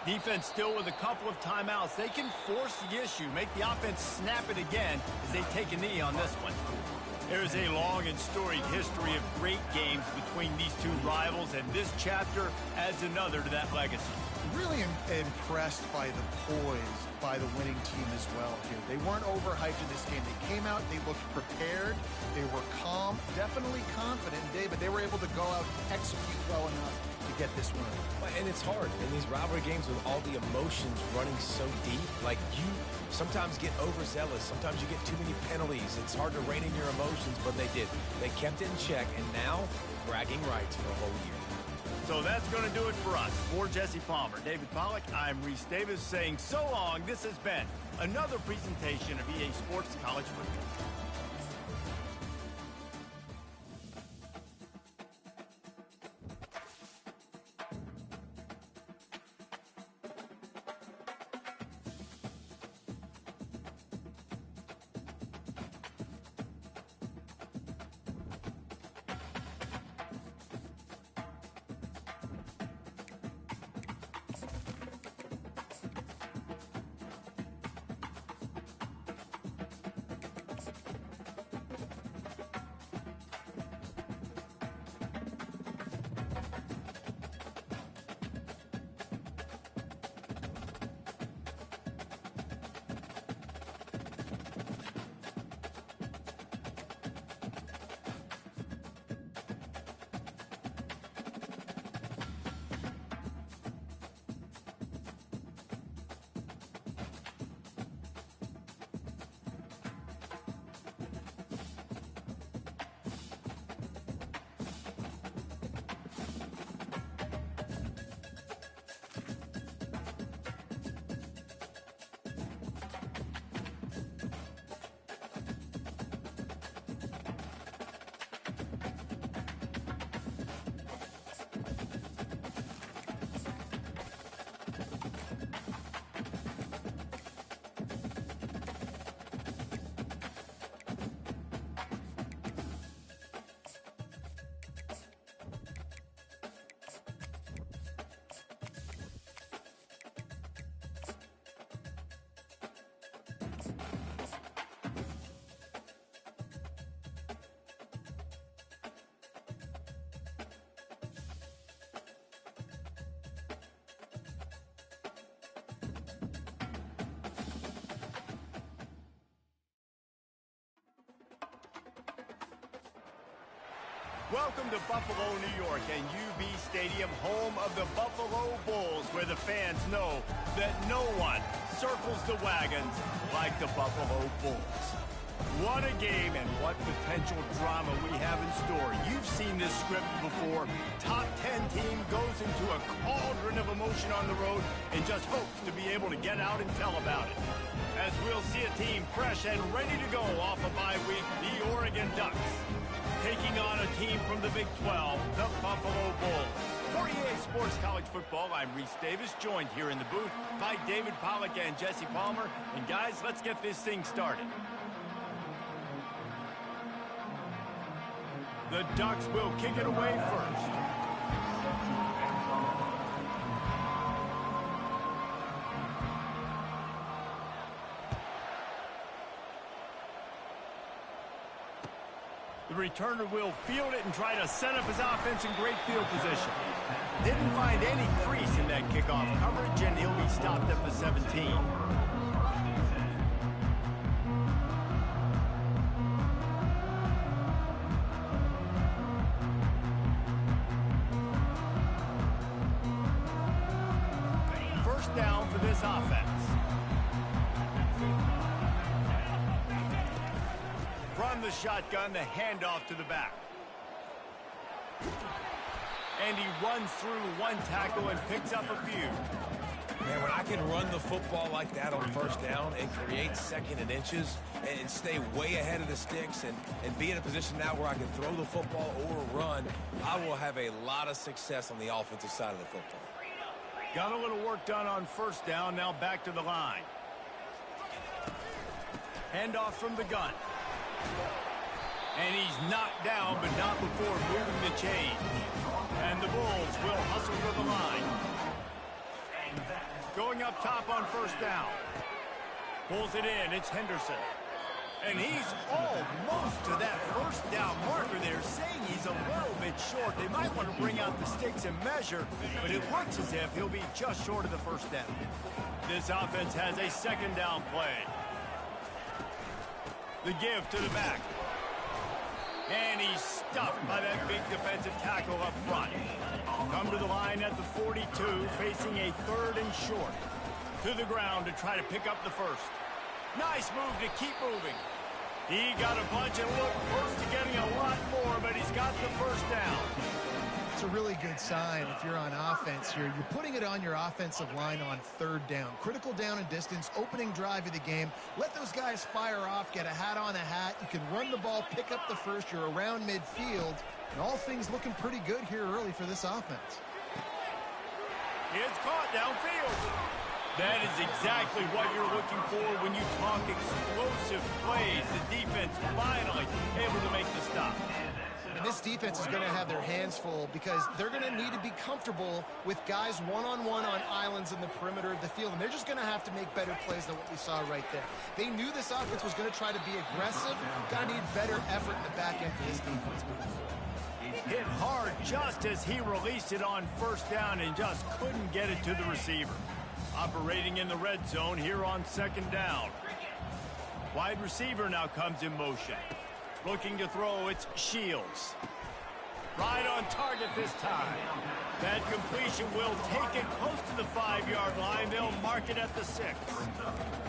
Defense still with a couple of timeouts. They can force the issue, make the offense snap it again as they take a knee on this one. There's a long and storied history of great games between these two rivals, and this chapter adds another to that legacy. Really impressed by the poise by the winning team as well here. They weren't overhyped in this game. They came out, they looked prepared, they were calm, definitely confident, David. They were able to go out and execute well enough to get this win. And it's hard in these rivalry games with all the emotions running so deep. Like, you sometimes get overzealous. Sometimes you get too many penalties. It's hard to rein in your emotions, but they did. They kept it in check, and now bragging rights for a whole year. So that's going to do it for us. For Jesse Palmer, David Pollack, I'm Reese Davis saying so long. This has been another presentation of EA Sports College Football. Welcome to Buffalo, New York, and UB Stadium, home of the Buffalo Bulls, where the fans know that no one circles the wagons like the Buffalo Bulls. What a game and what potential drama we have in store. You've seen this script before. Top 10 team goes into a cauldron of emotion on the road and just hopes to be able to get out and tell about it. As we'll see a team fresh and ready to go off a bye week, the Oregon Ducks, taking on a team from the Big 12, the Buffalo Bulls. For EA Sports College Football, I'm Reese Davis, joined here in the booth by David Pollack and Jesse Palmer. And guys, let's get this thing started. The Ducks will kick it away first. The returner will field it and try to set up his offense in great field position. Didn't find any crease in that kickoff coverage, and he'll be stopped at the 17. First down for this offense. From the shotgun, the handoff to the back. And he runs through one tackle and picks up a few. Man, when I can run the football like that on first down and create second and inches and stay way ahead of the sticks and be in a position now where I can throw the football or run, I will have a lot of success on the offensive side of the football. Got a little work done on first down, now back to the line. Handoff from the gun. And he's knocked down, but not before moving the chain. And the Bulls will hustle to the line. Going up top on first down. Pulls it in, it's Henderson. And he's almost to that first down marker there, saying he's a little bit short. They might want to bring out the sticks and measure, but it looks as if he'll be just short of the first down. This offense has a second down play. The give to the back. And he's stuffed by that big defensive tackle up front. Come to the line at the 42, facing a third and short. To the ground to try to pick up the first. Nice move to keep moving. He got a bunch and looked close to getting a lot more, but he's got the first down. It's a really good sign if you're on offense here. You're putting it on your offensive line on third down. Critical down and distance, opening drive of the game. Let those guys fire off, get a hat on a hat. You can run the ball, pick up the first. You're around midfield. And all things looking pretty good here early for this offense. It's caught downfield. That is exactly what you're looking for when you talk explosive plays. The defense finally able to make the stop. And this defense is going to have their hands full because they're going to need to be comfortable with guys one-on-one on islands in the perimeter of the field. And they're just going to have to make better plays than what we saw right there. They knew this offense was going to try to be aggressive. Going to need better effort in the back end for this defense moving forward. Hit hard just as he released it on first down and just couldn't get it to the receiver. Operating in the red zone here on second down. Wide receiver now comes in motion. Looking to throw, it's Shields. Right on target this time. That completion will take it close to the 5-yard line. They'll mark it at the 6.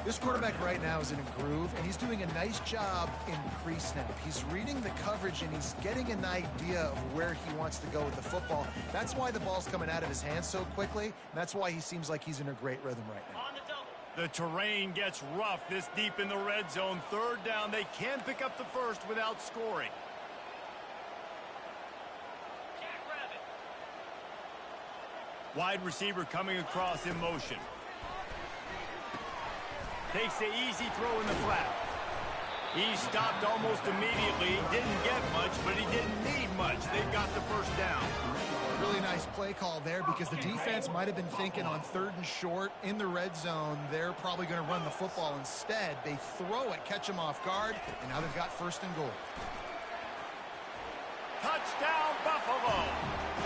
This quarterback right now is in a groove, and he's doing a nice job in pre-snap. He's reading the coverage, and he's getting an idea of where he wants to go with the football. That's why the ball's coming out of his hands so quickly, and that's why he seems like he's in a great rhythm right now. The terrain gets rough this deep in the red zone. Third down, they can pick up the first without scoring. Wide receiver coming across in motion. Takes the easy throw in the flat. He stopped almost immediately. Didn't get much, but he didn't need much. They've got the first down. Really nice play call there because the defense might have been thinking on third and short in the red zone. They're probably going to run the football instead. They throw it, catch him off guard, and now they've got first and goal. Touchdown, Buffalo!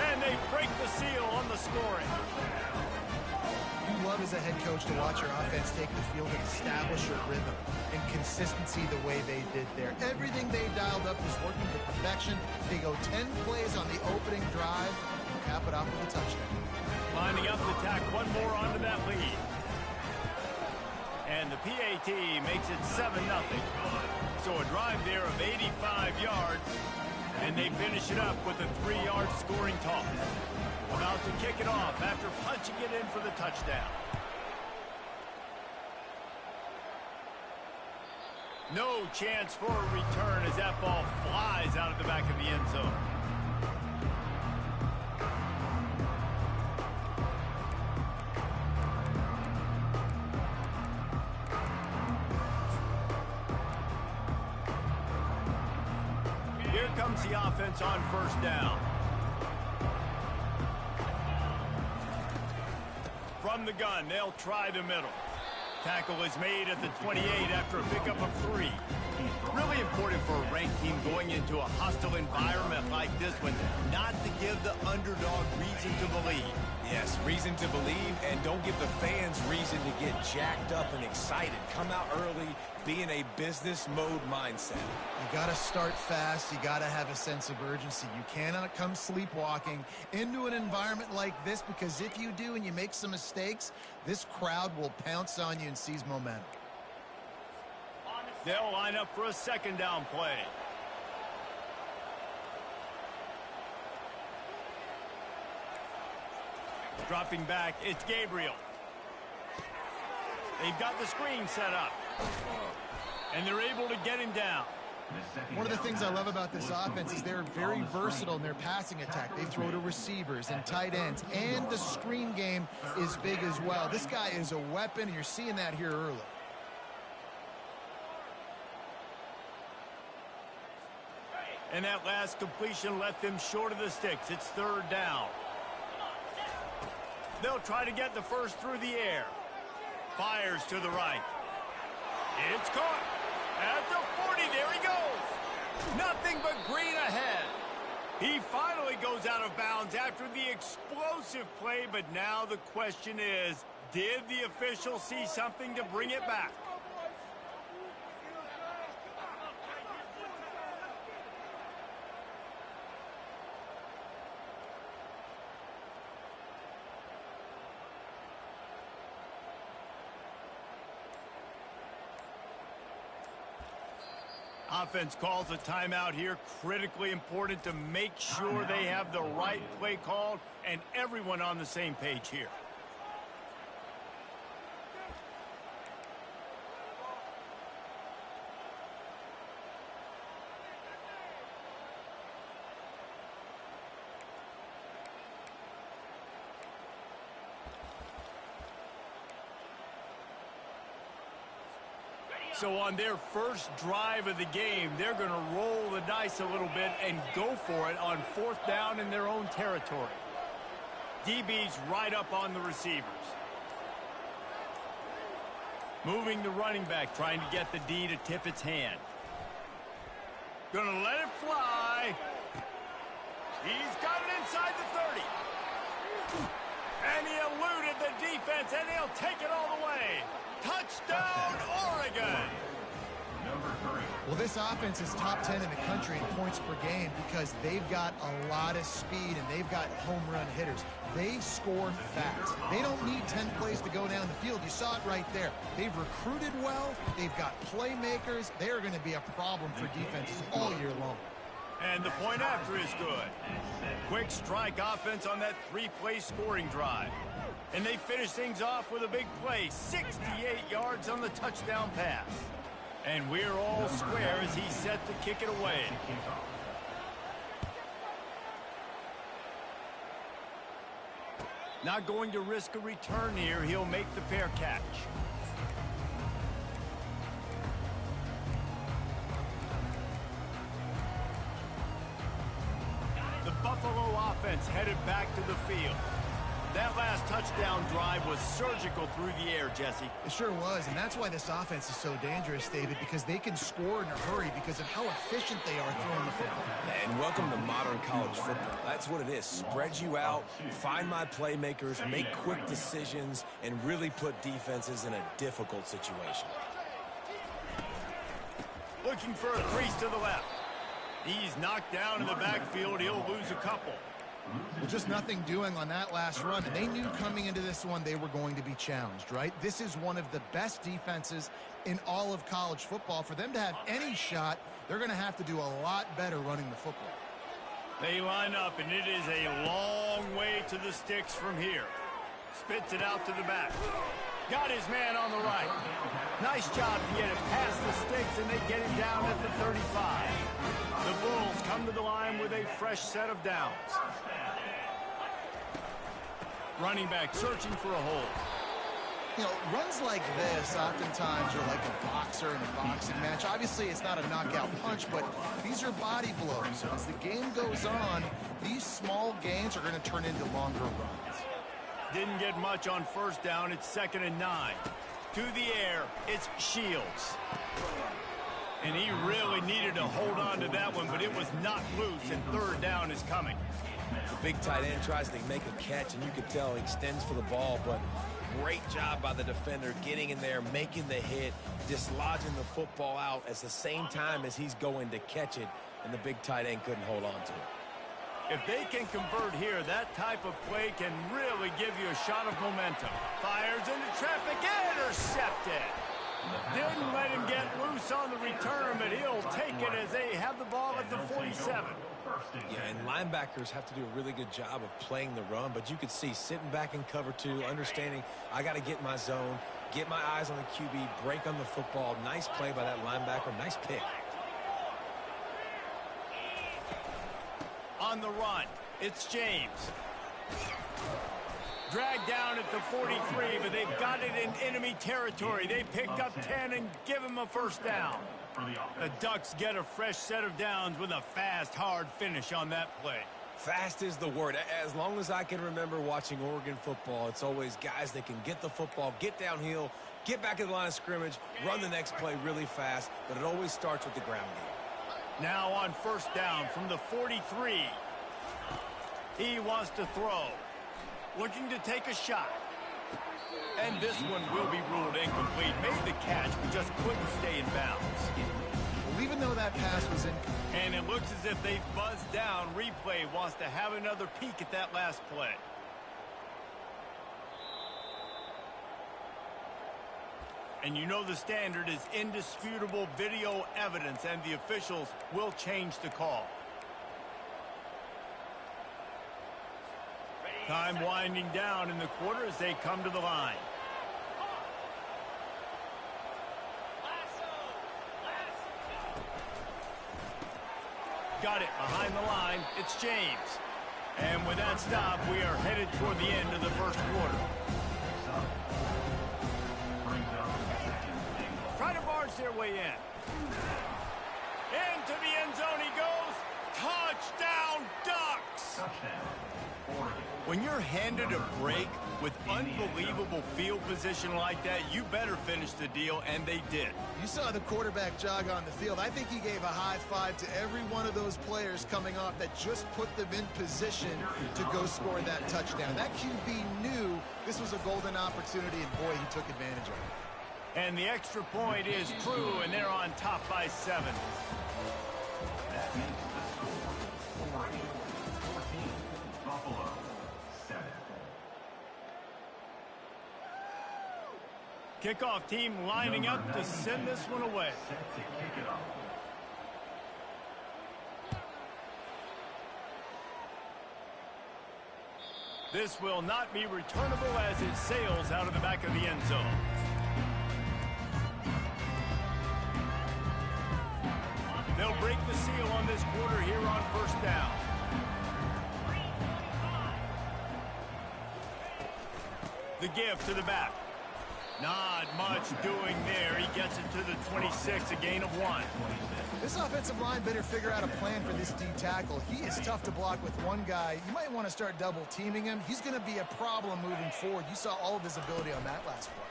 And they break the seal on the scoring. You love as a head coach to watch your offense take the field and establish a rhythm and consistency the way they did there. Everything they dialed up is working to perfection. They go 10 plays on the opening drive and cap it off with a touchdown. Lining up to tack one more onto that lead. And the PAT makes it 7-0. So a drive there of 85 yards, and they finish it up with a 3-yard scoring toss. About to kick it off after punching it in for the touchdown. No chance for a return as that ball flies out of the back of the end zone. Here comes the offense on first down. From the gun, they'll try the middle. Tackle is made at the 28 after a pickup of 3. Really important for a ranked team going into a hostile environment like this one, not to give the underdog reason to believe. Yes, reason to believe, and don't give the fans reason to get jacked up and excited. Come out early, be in a business mode mindset. You got to start fast. You got to have a sense of urgency. You cannot come sleepwalking into an environment like this, because if you do and you make some mistakes, this crowd will pounce on you and seize momentum. They'll line up for a second down play. Dropping back, it's Gabriel. They've got the screen set up. And they're able to get him down. One of the things I love about this offense is they're very versatile in their passing attack. They throw to receivers and tight ends, and the screen game is big as well. This guy is a weapon, and you're seeing that here early. And that last completion left them short of the sticks. It's third down. They'll try to get the first through the air. Fires to the right. It's caught. At the 40, there he goes. Nothing but green ahead. He finally goes out of bounds after the explosive play, but now the question is, did the official see something to bring it back? Offense calls a timeout here. Critically important to make sure they have the right play called and everyone on the same page here. So on their first drive of the game, they're going to roll the dice a little bit and go for it on fourth down in their own territory. DB's right up on the receivers. Moving the running back, trying to get the D to tip its hand. Going to let it fly. He's got it inside the 30. And he eluded the defense, and he'll take it all the way. Touchdown, Oregon! Well, this offense is top 10 in the country in points per game because they've got a lot of speed and they've got home run hitters. They score fast. They don't need 10 plays to go down the field. You saw it right there. They've recruited well. They've got playmakers. They're going to be a problem for defenses all year long. And the point after is good. Quick strike offense on that 3-play scoring drive. And they finish things off with a big play, 68 yards on the touchdown pass. And we're all square as he's set to kick it away. Not going to risk a return here. He'll make the fair catch. The Buffalo offense headed back to the field. That last touchdown drive was surgical through the air, Jesse. It sure was, and that's why this offense is so dangerous, David, because they can score in a hurry because of how efficient they are throwing the football. And welcome to modern college football. That's what it is. Spread you out, find my playmakers, make quick decisions, and really put defenses in a difficult situation. Looking for a crease to the left. He's knocked down in the backfield. He'll lose a couple. Well, just nothing doing on that last run, and they knew coming into this one they were going to be challenged, right? This is one of the best defenses in all of college football. For them to have any shot, they're going to have to do a lot better running the football. They line up, and it is a long way to the sticks from here. Spits it out to the back. Got his man on the right. Nice job to get it past the sticks, and they get him down at the 35. The Bulls come to the line with a fresh set of downs. Running back searching for a hole. You know, runs like this oftentimes are like a boxer in a boxing match. Obviously, it's not a knockout punch, but these are body blows. As the game goes on, these small gains are going to turn into longer runs. Didn't get much on first down. It's 2nd and 9. To the air, it's Shields. And he really needed to hold on to that one, but it was not loose, and 3rd down is coming. The big tight end tries to make a catch, and you can tell he extends for the ball, but great job by the defender getting in there, making the hit, dislodging the football out at the same time as he's going to catch it, and the big tight end couldn't hold on to it. If they can convert here, that type of play can really give you a shot of momentum. Fires into traffic, intercepted. Didn't let him get loose on the return, but he'll take it as they have the ball at the 47. Yeah, and linebackers have to do a really good job of playing the run, but you could see sitting back in cover 2, understanding I got to get my zone, get my eyes on the QB, break on the football. Nice play by that linebacker, nice pick. On the run, it's James. Dragged down at the 43, but they've got it in enemy territory. They picked up 10 and give him a first down. The Ducks get a fresh set of downs with a fast, hard finish on that play. Fast is the word. As long as I can remember watching Oregon football, it's always guys that can get the football, get downhill, get back in the line of scrimmage, run the next play really fast, but it always starts with the ground game. Now on first down from the 43. He wants to throw. Looking to take a shot. And this one will be ruled incomplete. Made the catch, but just couldn't stay in bounds. Well, even though that pass was incomplete. And it looks as if they've buzzed down. Replay wants to have another peek at that last play. And you know the standard is indisputable video evidence, and the officials will change the call. Time winding down in the quarter as they come to the line. Got it behind the line. It's James. And with that stop, we are headed toward the end of the first quarter. Try to barge their way in. Into the end zone he goes. Touchdown, Ducks! When you're handed a break with unbelievable field position like that, you better finish the deal, and they did. You saw the quarterback jog on the field. I think he gave a high five to every one of those players coming off that just put them in position to go score that touchdown. That QB knew this was a golden opportunity, and boy, he took advantage of it. And the extra point is true, and they're on top by 7. That makes the score 14, Buffalo 7. Kickoff team lining up to send this one away. Set to kick it off. This will not be returnable as it sails out of the back of the end zone. They'll break the seal on this quarter here on first down. The give to the back. Not much doing there. He gets it to the 26, a gain of 1. This offensive line better figure out a plan for this D tackle. He is tough to block with one guy. You might want to start double teaming him. He's going to be a problem moving forward. You saw all of his ability on that last play.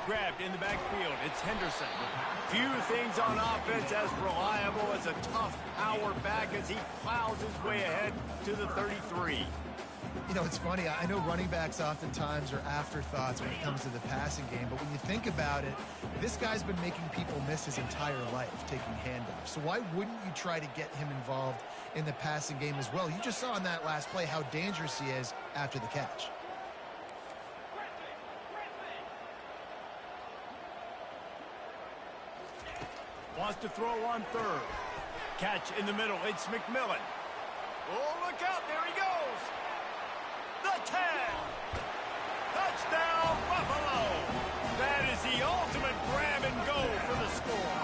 Grabbed in the backfield. It's Henderson. Few things on offense as reliable as a tough power back as he plows his way ahead to the 33. You know, it's funny. I know running backs oftentimes are afterthoughts when it comes to the passing game, but when you think about it, this guy's been making people miss his entire life taking handoffs. So why wouldn't you try to get him involved in the passing game as well? You just saw in that last play how dangerous he is after the catch. Wants to throw on third. Catch in the middle. It's McMillan. Oh, look out. There he goes. The 10. Touchdown, Buffalo. That is the ultimate grab and go for the score.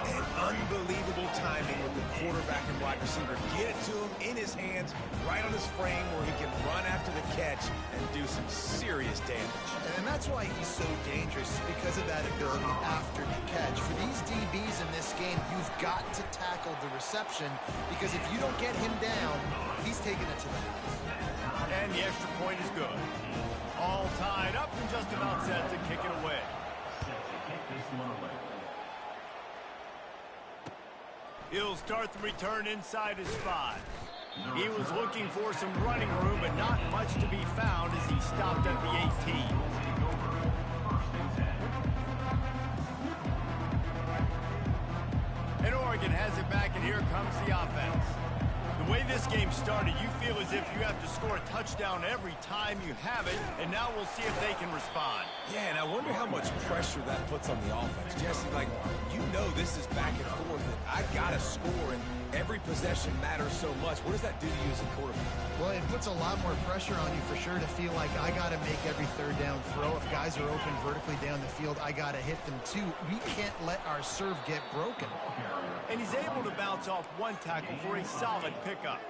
And unbelievable timing with the quarterback and wide receiver. Get it to him in his hands, right on his frame where he can run after the catch and do some serious damage. And that's why he's so dangerous, because of that ability after the catch. For these DBs in this game, you've got to tackle the reception, because if you don't get him down, he's taking it to the house. And the extra point is good. All tied up and just about set to kick it away. He'll start the return inside his 5. He was looking for some running room, but not much to be found as he stopped at the 18. And Oregon has it back, and here comes the offense. The way this game started, you feel as if you have to score a touchdown every time you have it, and now we'll see if they can respond. Yeah, and I wonder how much pressure that puts on the offense. Jesse, like, you know this is back and forth, and I got to score, and every possession matters so much. What does that do to you as a quarterback? Well, it puts a lot more pressure on you for sure to feel like I got to make every third down throw. If guys are open vertically down the field, I got to hit them too. We can't let our serve get broken. And he's able to bounce off one tackle for a solid pickup.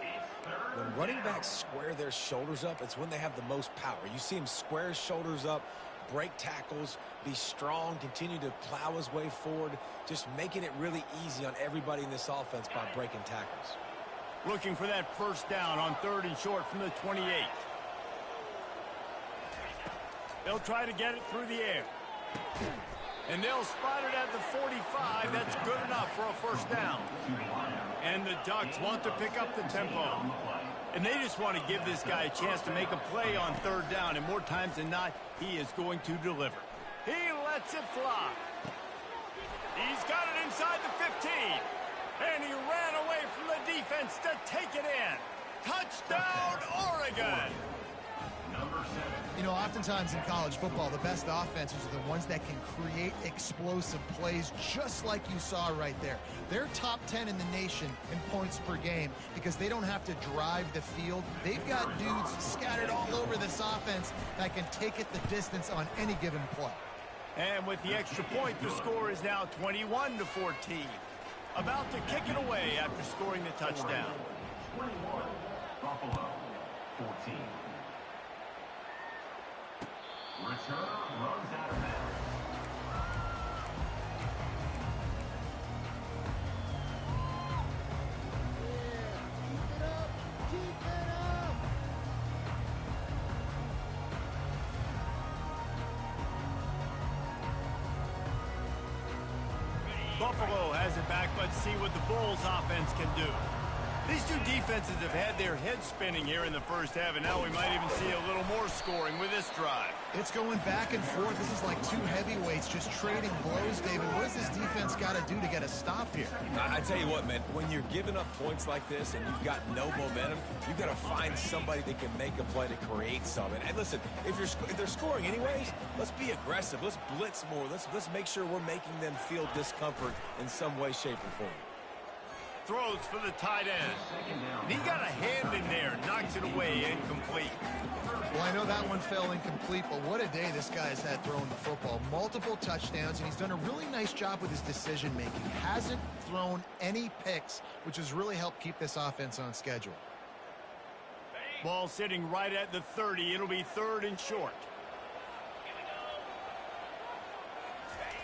When running backs square their shoulders up, it's when they have the most power. You see him square his shoulders up, break tackles, be strong, continue to plow his way forward, just making it really easy on everybody in this offense by breaking tackles. Looking for that first down on 3rd and short from the 28. They'll try to get it through the air. And they'll spot it at the 45. That's good enough for a first down. And the Ducks want to pick up the tempo. And they just want to give this guy a chance to make a play on 3rd down. And more times than not, he is going to deliver. He lets it fly. He's got it inside the 15. And he ran away from the defense to take it in. Touchdown, Oregon! You know, oftentimes in college football, the best offenses are the ones that can create explosive plays, just like you saw right there. They're top 10 in the nation in points per game because they don't have to drive the field. They've got dudes scattered all over this offense that can take it the distance on any given play. And with the extra point, the score is now 21-14. About to kick it away after scoring the touchdown. 21, Buffalo, 14. Return runs out of bounds. Buffalo has it back. Let's see what the Bulls offense can do. These two defenses have had their heads spinning here in the first half, and now we might even see a little more scoring with this drive. It's going back and forth. This is like two heavyweights just trading blows, David. What does this defense got to do to get a stop here? I tell you what, man, when you're giving up points like this and you've got no momentum, you've got to find somebody that can make a play to create something. And listen, if they're scoring anyways, let's be aggressive. Let's blitz more. Let's make sure we're making them feel discomfort in some way, shape, or form. Throws for the tight end. And he got a hand in there, knocks it away, incomplete. Well, I know that one fell incomplete, but what a day this guy's had throwing the football. Multiple touchdowns, and he's done a really nice job with his decision-making. Hasn't thrown any picks, which has really helped keep this offense on schedule. Ball sitting right at the 30. It'll be 3rd and short.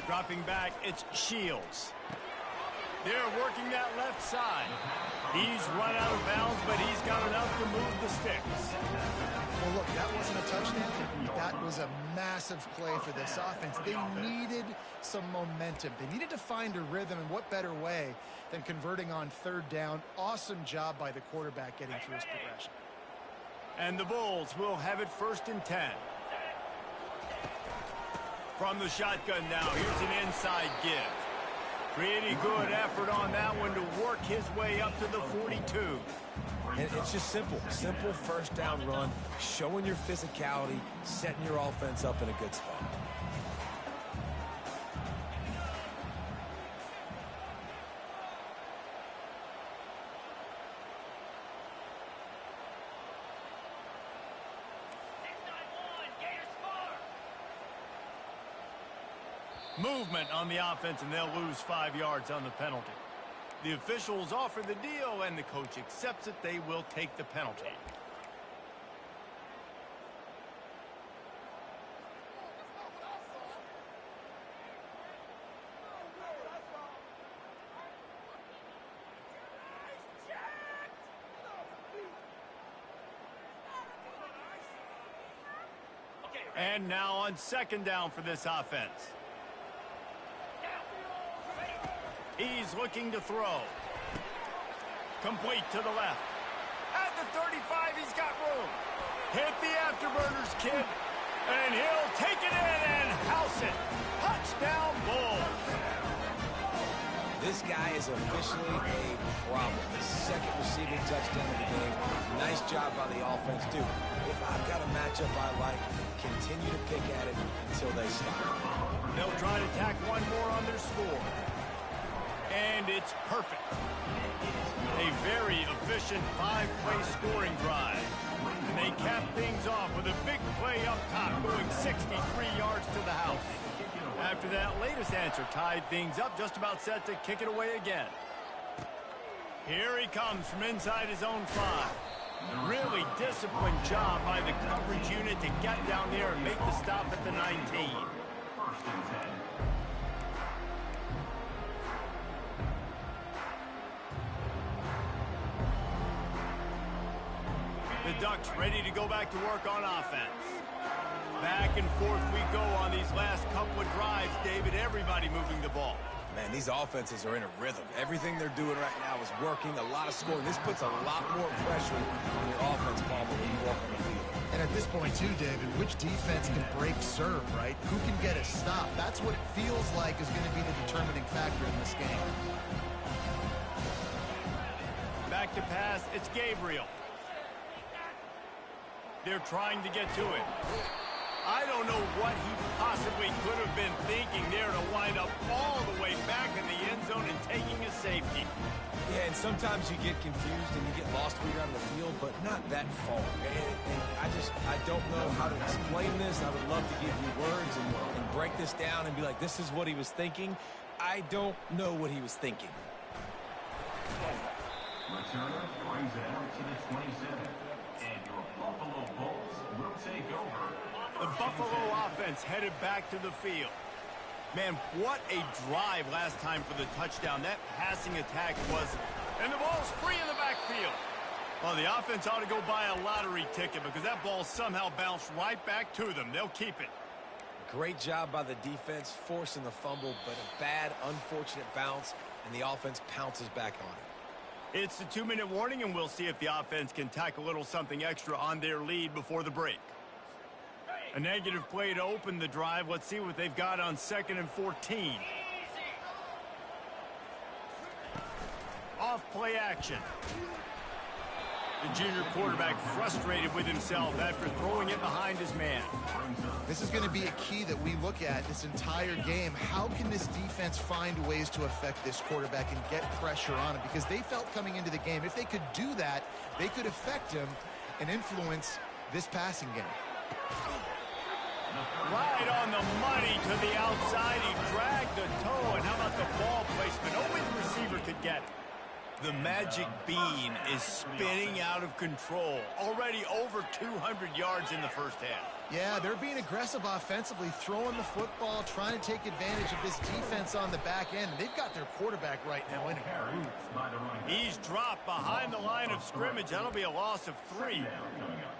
Dropping back, it's Shields. They're working that left side. He's run out of bounds, but he's got enough to move the sticks. Well, look, that wasn't a touchdown. That was a massive play for this offense. They needed some momentum. They needed to find a rhythm, and what better way than converting on third down. Awesome job by the quarterback getting through his progression. And the Bulls will have it 1st and 10. From the shotgun now, here's an inside give. Pretty good effort on that one to work his way up to the 42. And it's just simple. Simple first down run, showing your physicality, setting your offense up in a good spot. Movement on the offense, and they'll lose 5 yards on the penalty. The officials offer the deal, and the coach accepts it. They will take the penalty. And now on 2nd down for this offense. He's looking to throw. Complete to the left. At the 35, he's got room. Hit the afterburners, kid. And he'll take it in and house it. Touchdown, Bulls. This guy is officially a problem. His 2nd receiving touchdown of the game. Nice job by the offense, too. If I've got a matchup I like, continue to pick at it until they stop. They'll try to tack one more on their score. And it's perfect. A very efficient 5-play scoring drive. And they cap things off with a big play up top, going 63 yards to the house. After that latest answer tied things up, just about set to kick it away again. Here he comes from inside his own 5. Really disciplined job by the coverage unit to get down there and make the stop at the 19. The Ducks ready to go back to work on offense. Back and forth we go on these last couple of drives, David. Everybody moving the ball. Man, these offenses are in a rhythm. Everything they're doing right now is working. A lot of scoring. This puts a lot more pressure on your offense, Palmer, when you walk on the field. And at this point, too, David, which defense can break serve, right? Who can get a stop? That's what it feels like is going to be the determining factor in this game. Back to pass, it's Gabriel. They're trying to get to it. I don't know what he possibly could have been thinking there to wind up all the way back in the end zone and taking a safety. Yeah, and sometimes you get confused and you get lost when you're out of the field, but not that far. And I don't know how to explain this. I would love to give you words and break this down and be like, this is what he was thinking. I don't know what he was thinking. Returner brings it out to the 27. And your Buffalo Bulls will take over. The Buffalo offense headed back to the field. Man, what a drive last time for the touchdown. That passing attack was, and the ball's free in the backfield. Well, the offense ought to go buy a lottery ticket because that ball somehow bounced right back to them. They'll keep it. Great job by the defense, forcing the fumble, but a bad, unfortunate bounce, and the offense pounces back on it. It's the 2-minute warning, and we'll see if the offense can tack a little something extra on their lead before the break. A negative play to open the drive. Let's see what they've got on 2nd and 14. Off play action. The junior quarterback frustrated with himself after throwing it behind his man. This is going to be a key that we look at this entire game. How can this defense find ways to affect this quarterback and get pressure on him? Because they felt coming into the game, if they could do that, they could affect him and influence this passing game. Right on the money to the outside. He dragged the toe, and how about the ball placement? Only the receiver could get it. The magic bean is spinning out of control. Already over 200 yards in the first half. Yeah, they're being aggressive offensively, throwing the football, trying to take advantage of this defense on the back end. They've got their quarterback right now in a groove. He's dropped behind the line of scrimmage. That'll be a loss of 3.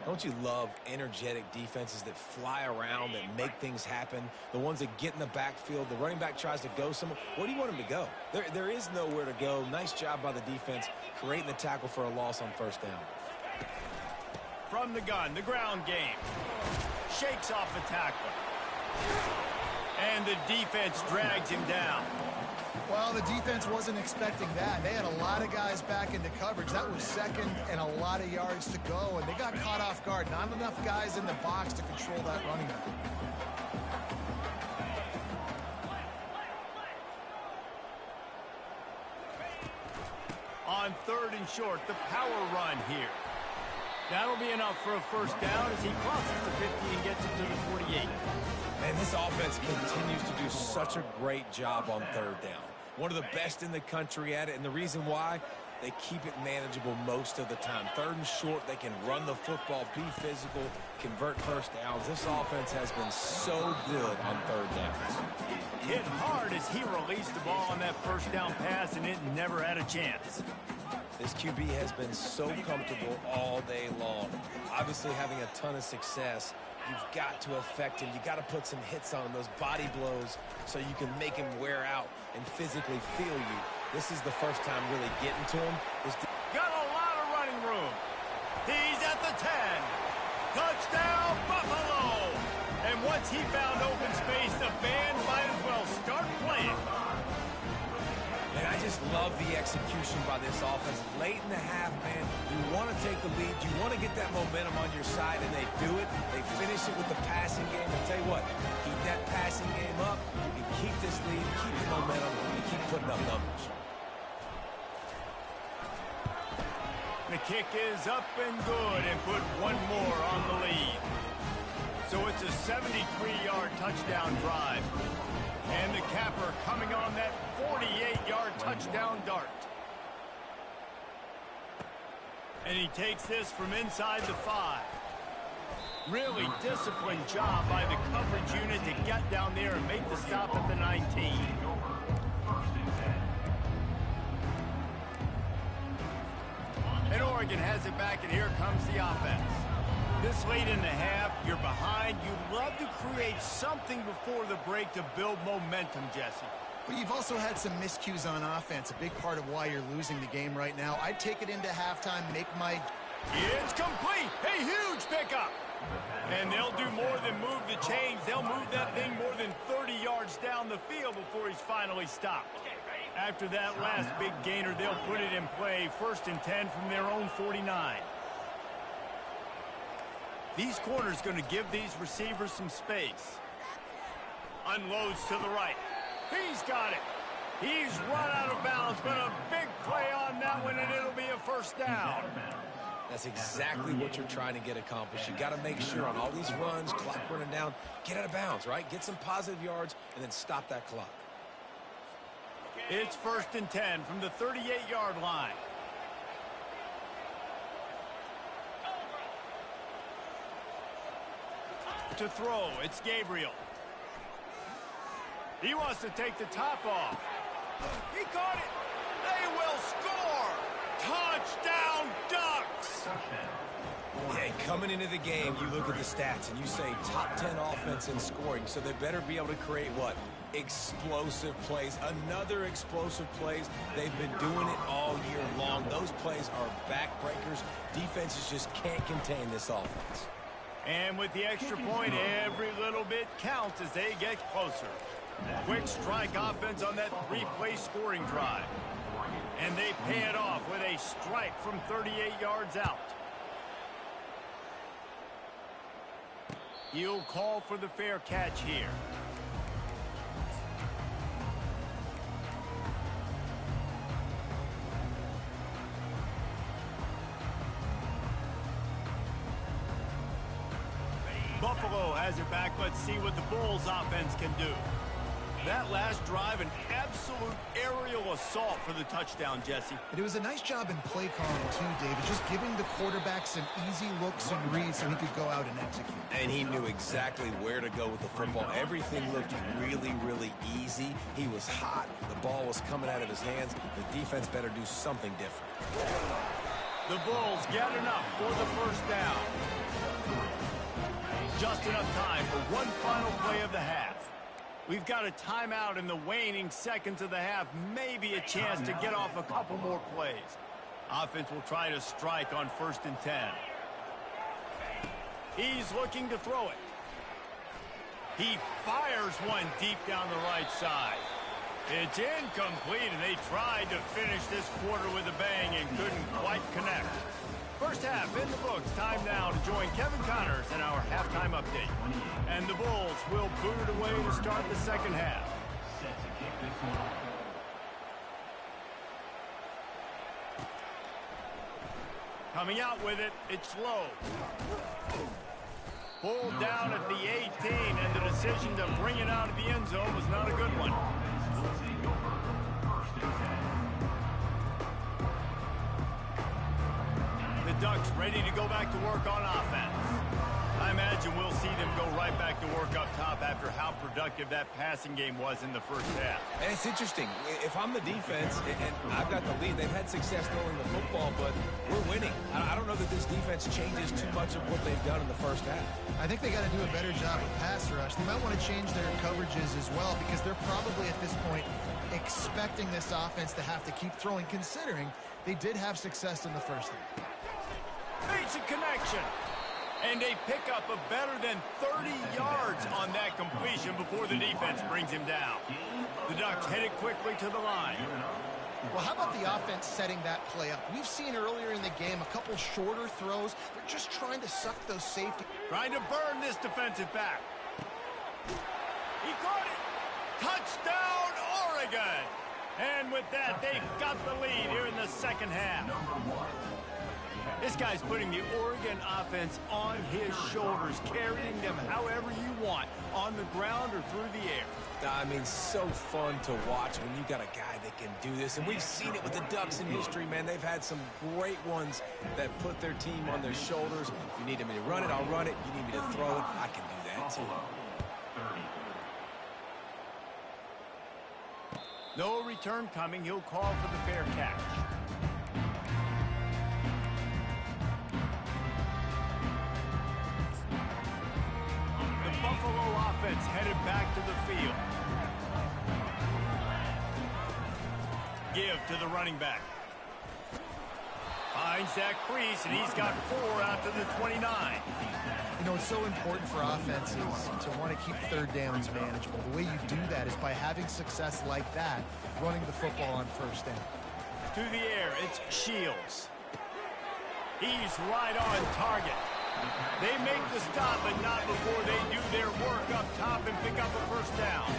Don't you love energetic defenses that fly around, that make things happen, the ones that get in the backfield, the running back tries to go somewhere. Where do you want him to go? There is nowhere to go. Nice job by the defense creating the tackle for a loss on first down. From the gun, the ground game. Shakes off the tackle. And the defense drags him down. Well, the defense wasn't expecting that. They had a lot of guys back into coverage. That was second and a lot of yards to go, and they got caught off guard. Not enough guys in the box to control that running back. On 3rd and short, the power run here. That'll be enough for a first down as he crosses the 50 and gets it to the 48. And this offense continues to do such a great job on 3rd down. One of the best in the country at it, and the reason why, they keep it manageable most of the time. 3rd and short, they can run the football, be physical, convert first downs. This offense has been so good on 3rd downs. Hit hard as he released the ball on that first down pass, and it never had a chance. This QB has been so comfortable all day long. Obviously having a ton of success. You've got to affect him. You got to put some hits on him, those body blows, so you can make him wear out and physically feel you. This is the first time really getting to him. Got a lot of running room. He's at the 10. Touchdown, Buffalo! And once he found open space, the band might as well start playing. And I just love the execution by this offense. Late in the half, man, you want to take the lead. You want to get that momentum on your side, and they do it. They finish it with the passing game. I'll tell you what, keep that passing game up. You can keep this lead, keep the momentum, and keep putting up numbers. The kick is up and good and put one more on the lead. So it's a 73-yard touchdown drive. And the capper coming on that 48-yard touchdown dart. And he takes this from inside the 5. Really disciplined job by the coverage unit to get down there and make the stop at the 19. And Oregon has it back, and here comes the offense. This late in the half, you're behind. You'd love to create something before the break to build momentum, Jesse. But you've also had some miscues on offense, a big part of why you're losing the game right now. I'd take it into halftime, make my... It's complete. A huge pickup. And they'll do more than move the chains. They'll move that thing more than 30 yards down the field before he's finally stopped. After that last big gainer, they'll put it in play. 1st and 10 from their own 49. These corners going to give these receivers some space. Unloads to the right. He's got it. He's run out of bounds, but a big play on that one, and it'll be a first down. That's exactly what you're trying to get accomplished. You got to make sure on all these runs, clock running down, get out of bounds, right? Get some positive yards, and then stop that clock. It's 1st and 10 from the 38-yard line. To throw, it's Gabriel. He wants to take the top off. He caught it. They will score. Touchdown, Ducks. Yeah, coming into the game, you look at the stats and you say top 10 offense in scoring, so they better be able to create what? Explosive plays. Another explosive plays. They've been doing it all year long. Those plays are backbreakers. Defenses just can't contain this offense. And with the extra point, every little bit counts as they get closer. Quick strike offense on that 3-play scoring drive. And they pay it off with a strike from 38 yards out. He'll call for the fair catch here. Buffalo has it back. Let's see what the Bulls offense can do. That last drive, an absolute aerial assault for the touchdown, Jesse. It was a nice job in play calling, too, David, just giving the quarterback some easy looks and reads so he could go out and execute. And he knew exactly where to go with the football. Everything looked really, really easy. He was hot. The ball was coming out of his hands. The defense better do something different. The Bulls get enough for the first down. Just enough time for one final play of the half. We've got a timeout in the waning seconds of the half. Maybe a chance to get off a couple more plays. Offense will try to strike on 1st and 10. He's looking to throw it. He fires one deep down the right side. It's incomplete, and they tried to finish this quarter with a bang and couldn't quite connect. First half in the books. Time now to join Kevin Connors in our halftime update. And the Bulls will boot it away to start the second half. Set to kick this one off. Coming out with it, it's low. Pulled down at the 18, and the decision to bring it out of the end zone was not a good one. The Ducks ready to go back to work on offense. I imagine we'll see them go right back to work up top after how productive that passing game was in the first half. And it's interesting. If I'm the defense and I've got the lead, they've had success throwing the football, but we're winning. I don't know that this defense changes too much of what they've done in the first half. I think they got to do a better job of pass rush. They might want to change their coverages as well because they're probably at this point expecting this offense to have to keep throwing, considering they did have success in the first half. Makes a connection. And they pick up a better than 30 yards on that completion before the defense brings him down. The Ducks headed quickly to the line. Well, how about the offense setting that play up? We've seen earlier in the game a couple shorter throws. They're just trying to suck those safety. Trying to burn this defensive back. He caught it. Touchdown, Oregon. And with that, they've got the lead here in the second half. This guy's putting the Oregon offense on his shoulders, carrying them however you want, on the ground or through the air. I mean, so fun to watch when you got a guy that can do this. And we've seen it with the Ducks in history, man. They've had some great ones that put their team on their shoulders. If you need me to run it, I'll run it. You need me to throw it, I can do that too. No return coming. He'll call for the fair catch. Buffalo offense headed back to the field. Give to the running back. Finds that crease, and he's got 4 out to the 29. You know, it's so important for offenses to want to keep third downs manageable. The way you do that is by having success like that, running the football on first down. To the air, it's Shields. He's right on target. They make the stop, but not before they do their work up top and pick up a first down.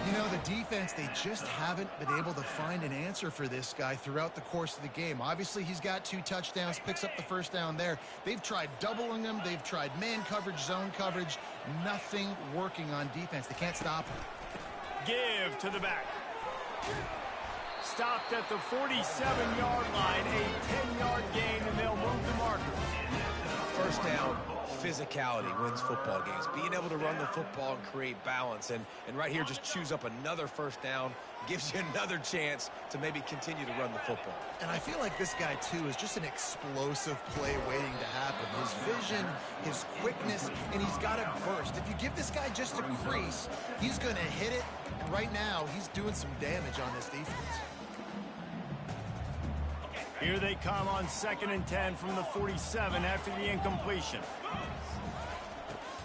You know, the defense, they just haven't been able to find an answer for this guy throughout the course of the game. Obviously, he's got 2 touchdowns, picks up the first down there. They've tried doubling him. They've tried man coverage, zone coverage. Nothing working on defense. They can't stop him. Give to the back. Stopped at the 47-yard line, a 10-yard gain, and they'll move the markers. First down, physicality wins football games. Being able to run the football and create balance. And right here, just choose up another first down, gives you another chance to maybe continue to run the football. And I feel like this guy, too, is just an explosive play waiting to happen. His vision, his quickness, and he's got a burst. If you give this guy just a crease, he's going to hit it. And right now, he's doing some damage on this defense. Here they come on 2nd and 10 from the 47 after the incompletion.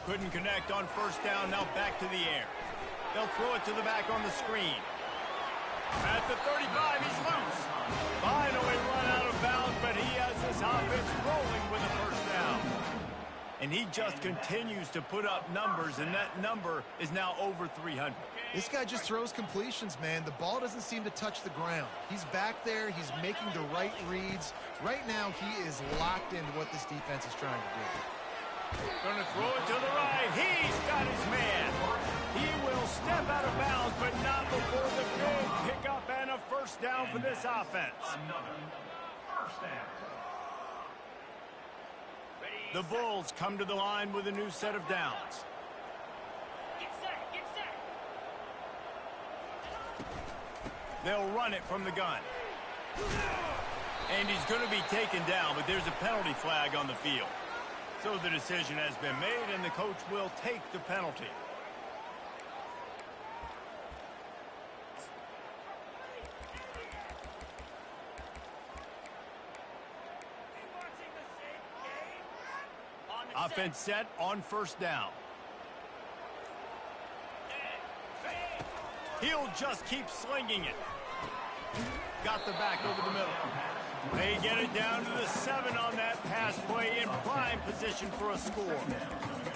Couldn't connect on first down, now back to the air. They'll throw it to the back on the screen. At the 35, he's loose. Finally run out of bounds, but he has his offense rolling with a first down. And he just continues to put up numbers, and that number is now over 300. This guy just throws completions, man. The ball doesn't seem to touch the ground. He's back there. He's making the right reads. Right now, he is locked into what this defense is trying to do. Going to throw it to the right. He's got his man. He will step out of bounds, but first down for this offense. Another first down. The Bulls come to the line with a new set of downs. Get set, get set. They'll run it from the gun. And he's going to be taken down, but there's a penalty flag on the field. So the decision has been made, and the coach will take the penalty. Offense set on first down. He'll just keep slinging it. Got the back over the middle. They get it down to the 7 on that pass play in prime position for a score.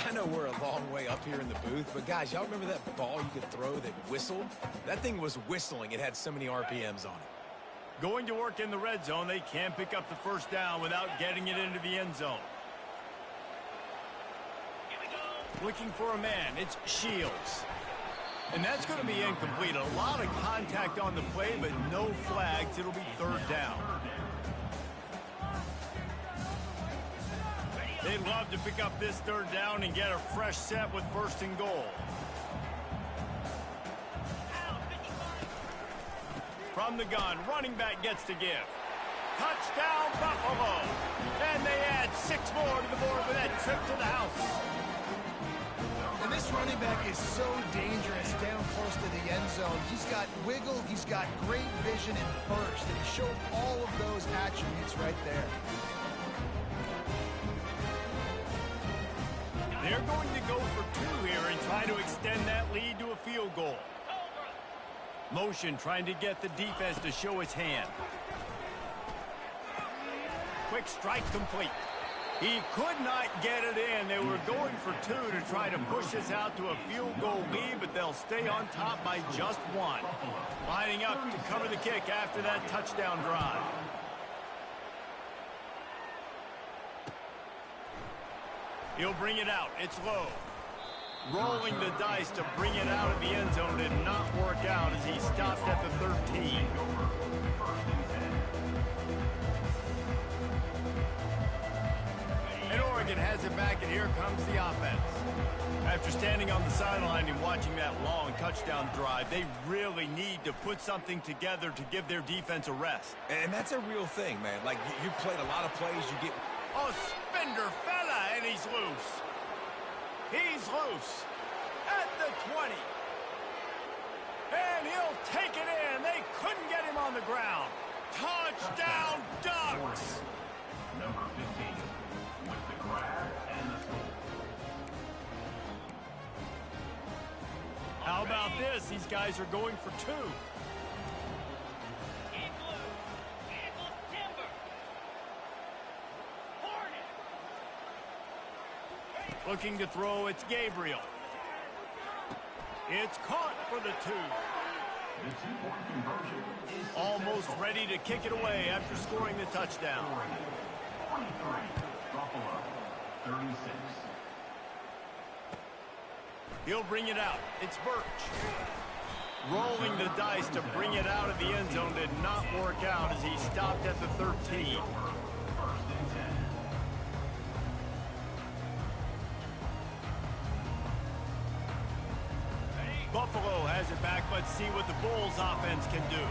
I know we're a long way up here in the booth, but guys, y'all remember that ball you could throw that whistled? That thing was whistling. It had so many RPMs on it. Going to work in the red zone, they can't pick up the first down without getting it into the end zone. Looking for a man, it's Shields. And that's going to be incomplete. A lot of contact on the play, but no flags. It'll be third down. They'd love to pick up this third down and get a fresh set with first and goal. From the gun, running back gets to give. Touchdown, Buffalo. And they add 6 more to the board with that trip to the house. And this running back is so dangerous down close to the end zone. He's got wiggle, he's got great vision and burst, and he showed all of those attributes right there. They're going to go for 2 here and try to extend that lead to a field goal. Motion trying to get the defense to show its hand. Quick strike complete. He could not get it in. They were going for 2 to try to push this out to a field goal lead, but they'll stay on top by just 1. Lining up to cover the kick after that touchdown drive. He'll bring it out. It's low. Rolling the dice to bring it out of the end zone did not work out as he stopped at the 13. And Oregon has it back, and here comes the offense. After standing on the sideline and watching that long touchdown drive, they really need to put something together to give their defense a rest. And that's a real thing, man. Like, you played a lot of plays, you get... Oh, Spender fella, and he's loose. He's loose at the 20. And he'll take it in. They couldn't get him on the ground. Touchdown, Ducks! Number 15 with the grab and the score. How about this? These guys are going for 2. Looking to throw, it's Gabriel. It's caught for the 2. The 2-point conversion is Almost ready to kick it away after scoring the touchdown. 23. Buffalo 36. He'll bring it out. It's Birch. Rolling the dice to bring it out of the end zone did not work out as he stopped at the 13. Buffalo has it back. Let's see what the Bulls offense can do.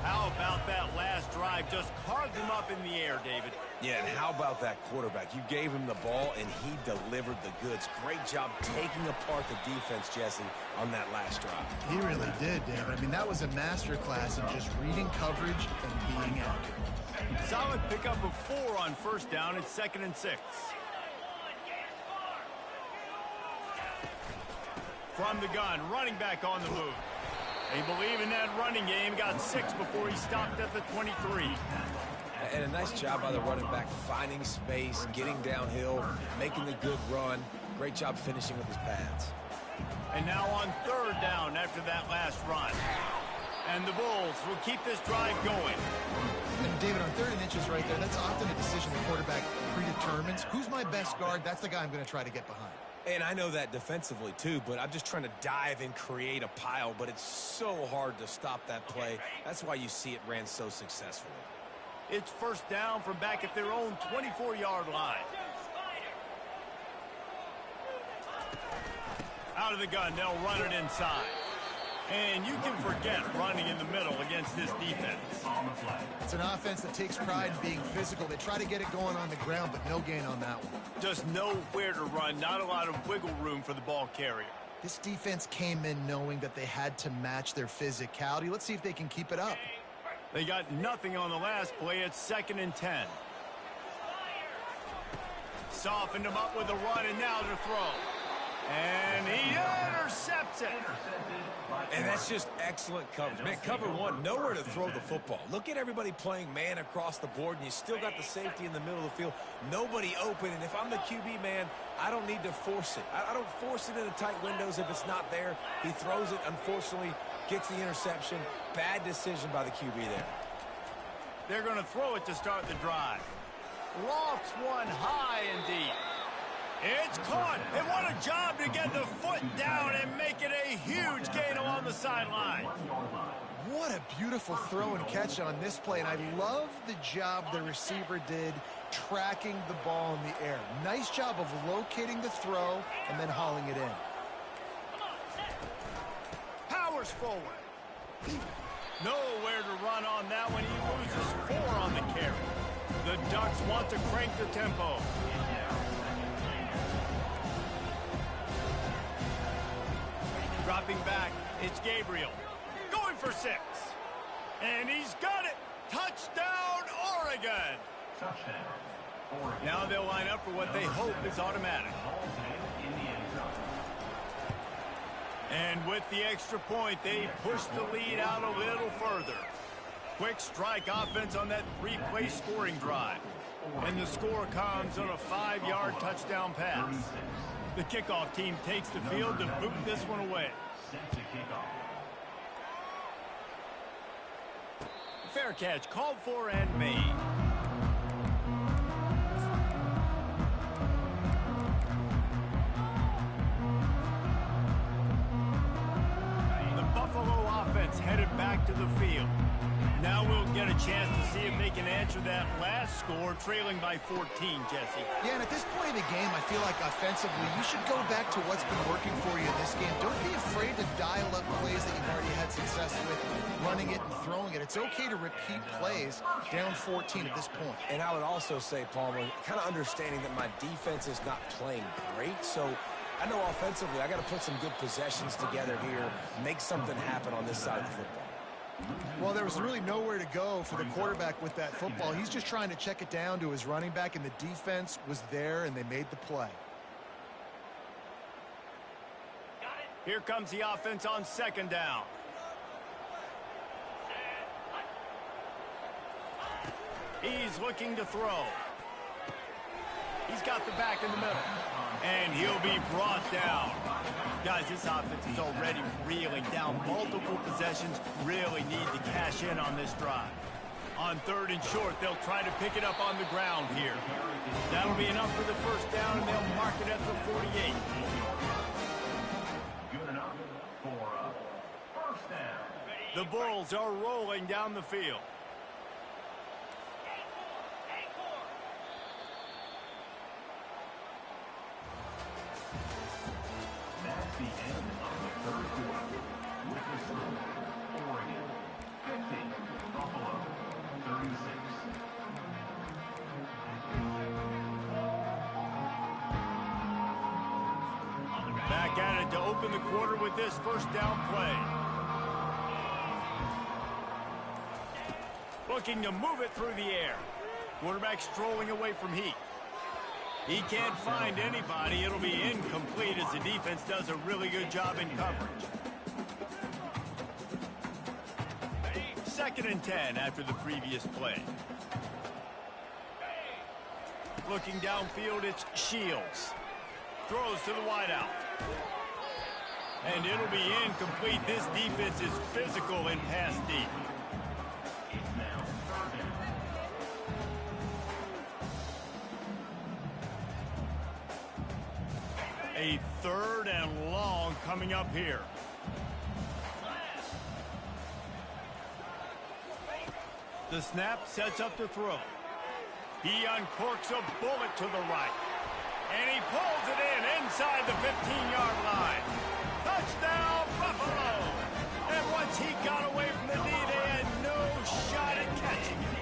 How about that last drive? Just carved him up in the air, David. Yeah, and how about that quarterback? You gave him the ball, and he delivered the goods. Great job taking apart the defense, Jesse, on that last drive. He really did, David. I mean, that was a masterclass in just reading coverage and being accurate. Solid pickup of 4 on first down. It's 2nd and 6. From the gun, running back on the move. They believe in that running game. Got 6 before he stopped at the 23. And a nice job by the running back, finding space, getting downhill, making the good run. Great job finishing with his pads. And now on 3rd down after that last run. And the Bulls will keep this drive going. And David, on 3rd and inches right there, that's often a decision the quarterback predetermines. Who's my best guard? That's the guy I'm going to try to get behind. And I know that defensively too, but I'm just trying to dive and create a pile, but it's so hard to stop that play. That's why you see it ran so successfully. It's first down from back at their own 24-yard line. Out of the gun, they'll run it inside. And you can forget running in the middle against this defense. It's an offense that takes pride in being physical. They try to get it going on the ground, but no gain on that one. Just nowhere to run, not a lot of wiggle room for the ball carrier. This defense came in knowing that they had to match their physicality. Let's see if they can keep it up. They got nothing on the last play. It's 2nd and 10. Softened him up with a run, and now to throw. And he intercepts it. And that's just excellent coverage. Man, cover one, nowhere to throw the football. Look at everybody playing man across the board, and you still got the safety in the middle of the field. Nobody open, and if I'm the QB, man, I don't need to force it. I don't force it into tight windows if it's not there. He throws it, unfortunately, gets the interception. Bad decision by the QB there. They're going to throw it to start the drive. Lofts one high and deep. It's caught, and what a job to get the foot down and make it a huge gain along the sideline. What a beautiful throw and catch on this play, and I love the job the receiver did tracking the ball in the air. Nice job of locating the throw and then hauling it in. Powers forward. Nowhere to run on that one. He loses 4 on the carry. The Ducks want to crank the tempo. Dropping back, it's Gabriel. Going for 6. And he's got it. Touchdown, Oregon. Touchdown, Oregon. Now they'll line up for what they hope is automatic. And with the extra point, they push the lead out a little further. Quick strike offense on that 3-play scoring drive. And the score comes on a 5-yard touchdown pass. The kickoff team takes the field to boot this one away. Set to kick off. Fair catch called for and made. The Buffalo offense headed back to the field. Now we'll get a chance to see if they can answer that last score, trailing by 14, Jesse. Yeah, and at this point of the game, I feel like offensively, you should go back to what's been working for you in this game. Don't be afraid to dial up plays that you've already had success with, running it and throwing it. It's okay to repeat plays down 14 at this point. And I would also say, Palmer, kind of understanding that my defense is not playing great, so I know offensively I got to put some good possessions together here, make something happen on this side of the football. Well, there was really nowhere to go for the quarterback with that football. He's just trying to check it down to his running back, and the defense was there, and they made the play. Here comes the offense on 2nd down. He's looking to throw. He's got the back in the middle. And he'll be brought down. Guys, this offense is already reeling down. Multiple possessions, really need to cash in on this drive. On 3rd and short, they'll try to pick it up on the ground here. That'll be enough for the first down, and they'll mark it at the 48. Good enough for a first down. The Bulls are rolling down the field. That's the end of the 3rd quarter. With the score, Oregon 50, Buffalo 36. Back at it to open the quarter with this first down play. Looking to move it through the air. Quarterback strolling away from heat. He can't find anybody. It'll be incomplete as the defense does a really good job in coverage. 2nd and 10 after the previous play. Looking downfield, it's Shields. Throws to the wideout. And it'll be incomplete. This defense is physical and pass deep. It's now 3rd down. A 3rd and long coming up here. The snap sets up to throw. He uncorks a bullet to the right. And he pulls it in inside the 15-yard line. Touchdown, Buffalo! And once he got away from the D, they had no shot at catching him.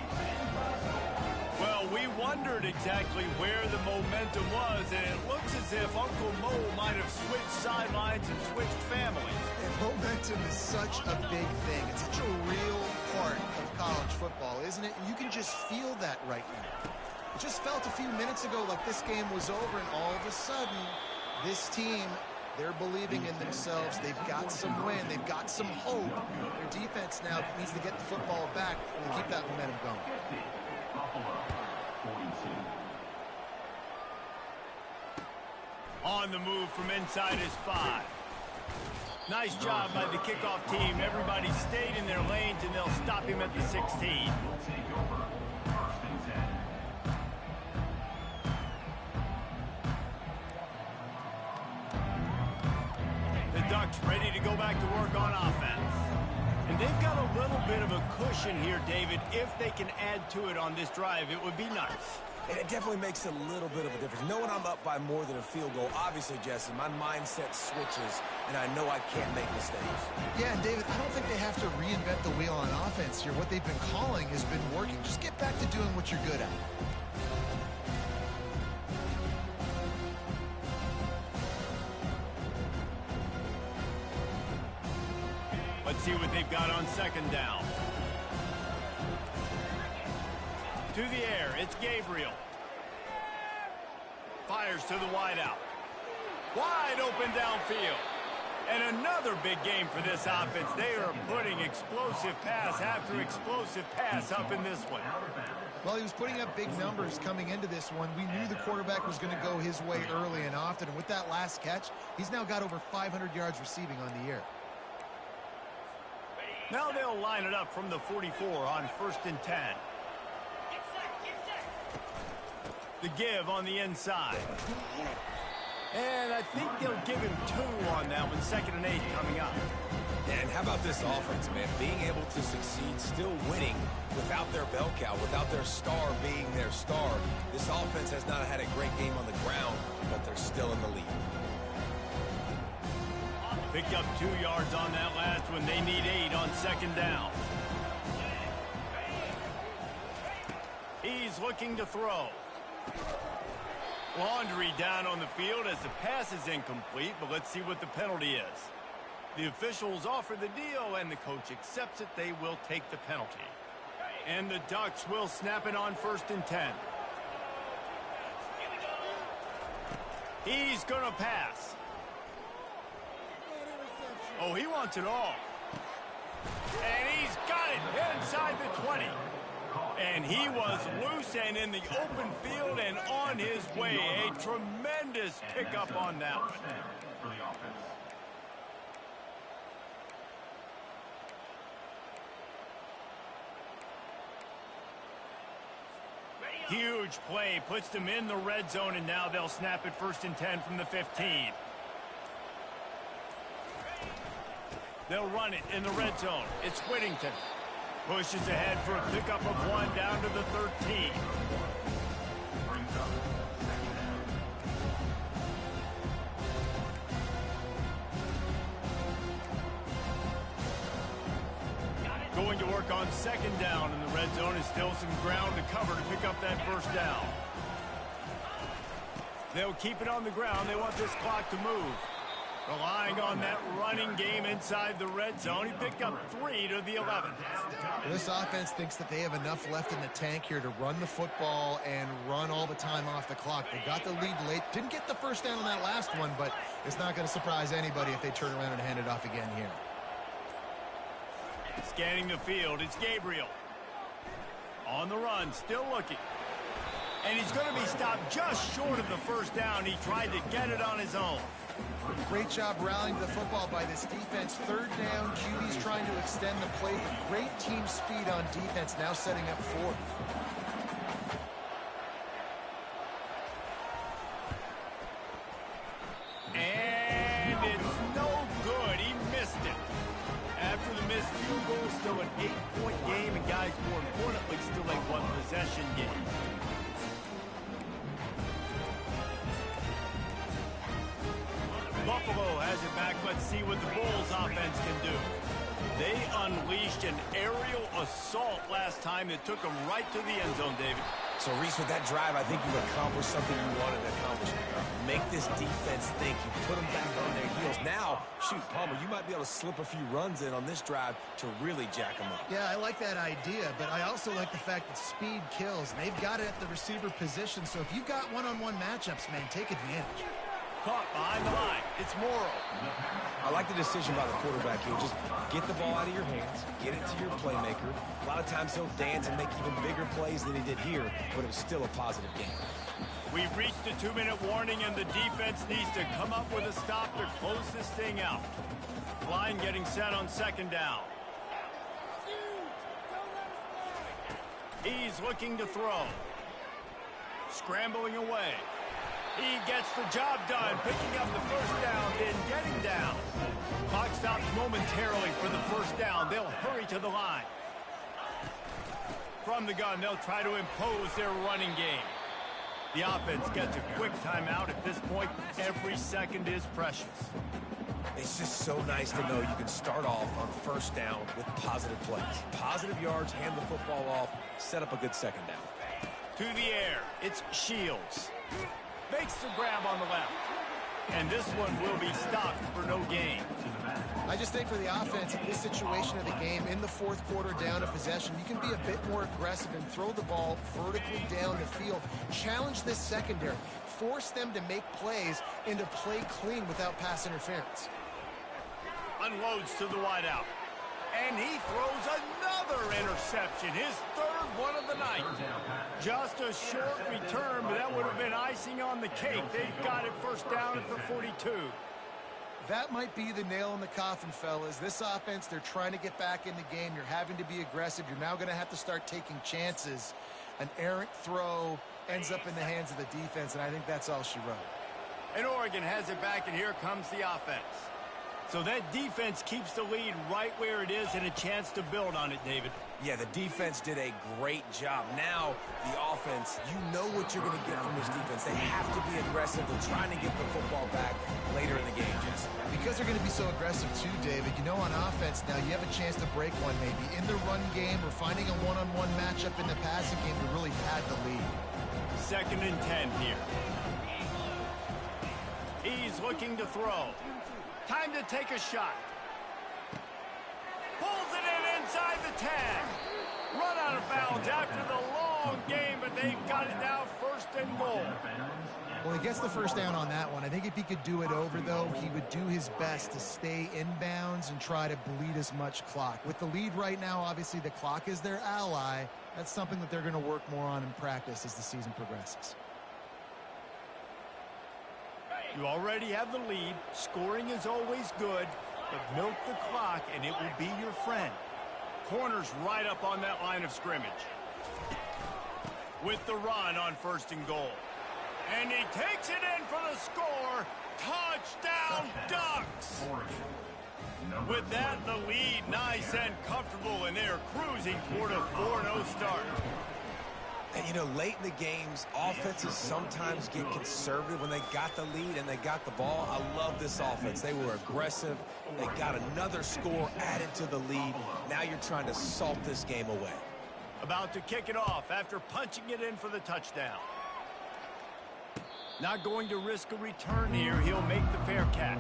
Well, we wondered exactly where the momentum was, and it looks as if Uncle Mo might have switched sidelines and switched families. And momentum is such a big thing. It's such a real part of college football, isn't it? And you can just feel that right now. It just felt a few minutes ago like this game was over, and all of a sudden, this team, they're believing in themselves. They've got some wind. They've got some hope. Their defense now needs to get the football back and keep that momentum going. On the move from inside his 5. Nice job by the kickoff team. Everybody stayed in their lanes, and they'll stop him at the 16. The Ducks ready to go back to work on offense. And they've got a little bit of a cushion here, David. If they can add to it on this drive, it would be nice. It definitely makes a little bit of a difference. Knowing I'm up by more than a field goal, obviously, Jesse, my mindset switches, and I know I can't make mistakes. Yeah, and David, I don't think they have to reinvent the wheel on offense here. What they've been calling has been working. Just get back to doing what you're good at. Let's see what they've got on 2nd down. To the air, it's Gabriel. Fires to the wideout. Wide open downfield. And another big game for this offense. They are putting explosive pass after explosive pass up in this one. Well, he was putting up big numbers coming into this one. We knew the quarterback was going to go his way early and often. And with that last catch, he's now got over 500 yards receiving on the year. Now they'll line it up from the 44 on 1st and 10. The give on the inside. And I think they'll give him 2 on that one. 2nd and 8 coming up. And how about this offense, man? Being able to succeed, still winning without their bell cow, without their star being their star. This offense has not had a great game on the ground, but they're still in the lead. Picked up 2 yards on that last one. They need 8 on 2nd down. He's looking to throw. Laundry down on the field as the pass is incomplete, but let's see what the penalty is. The officials offer the deal, and the coach accepts it. They will take the penalty. And the Ducks will snap it on 1st and 10. He's going to pass. Oh, he wants it all. And he's got it inside the 20. And he was loose and in the open field and on his way. A tremendous pickup on that one. Huge play, puts them in the red zone, and now they'll snap it 1st and 10 from the 15. They'll run it in the red zone. It's Whittington. Pushes ahead for a pickup of 1 down to the 13. Going to work on 2nd down in the red zone, and still some ground to cover to pick up that 1st down. They'll keep it on the ground. They want this clock to move. Relying on that running game inside the red zone. He picked up 3 to the 11. This offense thinks that they have enough left in the tank here to run the football and run all the time off the clock. They got the lead late. Didn't get the 1st down on that last one, but it's not going to surprise anybody if they turn around and hand it off again here. Scanning the field, it's Gabriel. On the run, still looking. And he's going to be stopped just short of the 1st down. He tried to get it on his own. Great job rallying the football by this defense. 3rd down, QB's trying to extend the play, but great team speed on defense, now setting up 4th. offense can do. They unleashed an aerial assault last time that took them right to the end zone, David. So, Reese, with that drive, I think you've accomplished something you wanted to accomplish. Make this defense think. You put them back on their heels. Now, shoot, Palmer, you might be able to slip a few runs in on this drive to really jack them up. Yeah, I like that idea, but I also like the fact that speed kills. And they've got it at the receiver position, so if you've got one-on-one matchups, man, take advantage. Caught behind the line. It's Morrow. I like the decision by the quarterback here. Just get the ball out of your hands, get it to your playmaker. A lot of times he'll dance and make even bigger plays than he did here, but it was still a positive game. We've reached the 2-minute warning, and the defense needs to come up with a stop to close this thing out. Line getting set on second down. He's looking to throw. Scrambling away. He gets the job done, picking up the first down, then getting down. Clock stops momentarily for the first down. They'll hurry to the line. From the gun, they'll try to impose their running game. The offense gets a quick timeout. At this point, every second is precious. It's just so nice to know you can start off on first down with positive plays. Positive yards, hand the football off, set up a good second down. To the air, it's Shields. Makes the grab on the left. And this one will be stopped for no gain. I just think for the offense, in this situation of the game, in the fourth quarter down a possession, you can be a bit more aggressive and throw the ball vertically down the field. Challenge this secondary. Force them to make plays and to play clean without pass interference. Unloads to the wideout. And he throws another interception, his third one of the night. Just a short return, but that would have been icing on the cake. They've got it first down at the 42. That might be the nail in the coffin, fellas. This offense, they're trying to get back in the game. You're having to be aggressive. You're now going to have to start taking chances. An errant throw ends up in the hands of the defense, and I think that's all she wrote. And Oregon has it back, and here comes the offense. So that defense keeps the lead right where it is and a chance to build on it, David. Yeah, the defense did a great job. Now, the offense, you know what you're going to get from this defense. They have to be aggressive. They're trying to get the football back later in the game, Jesse. Because they're going to be so aggressive too, David, you know on offense now you have a chance to break one maybe. In the run game or finding a one-on-one matchup in the passing game to really pad the lead. 2nd and 10 here. He's looking to throw. Time to take a shot. Pulls it in inside the 10. Run out of bounds after the long game, but they've got it now 1st and goal. Well, he gets the first down on that one. I think if he could do it over, though, he would do his best to stay inbounds and try to bleed as much clock. With the lead right now, obviously the clock is their ally. That's something that they're going to work more on in practice as the season progresses. You already have the lead. Scoring is always good, but milk the clock and it will be your friend. Corner's right up on that line of scrimmage. With the run on 1st and goal. And he takes it in for the score. Touchdown, Ducks! With that, the lead nice and comfortable, and they're cruising toward a 4-0 start. And, you know, late in the games, offenses sometimes get conservative when they got the lead and they got the ball. I love this offense. They were aggressive. They got another score added to the lead. Now you're trying to salt this game away. About to kick it off after punching it in for the touchdown. Not going to risk a return here. He'll make the fair catch.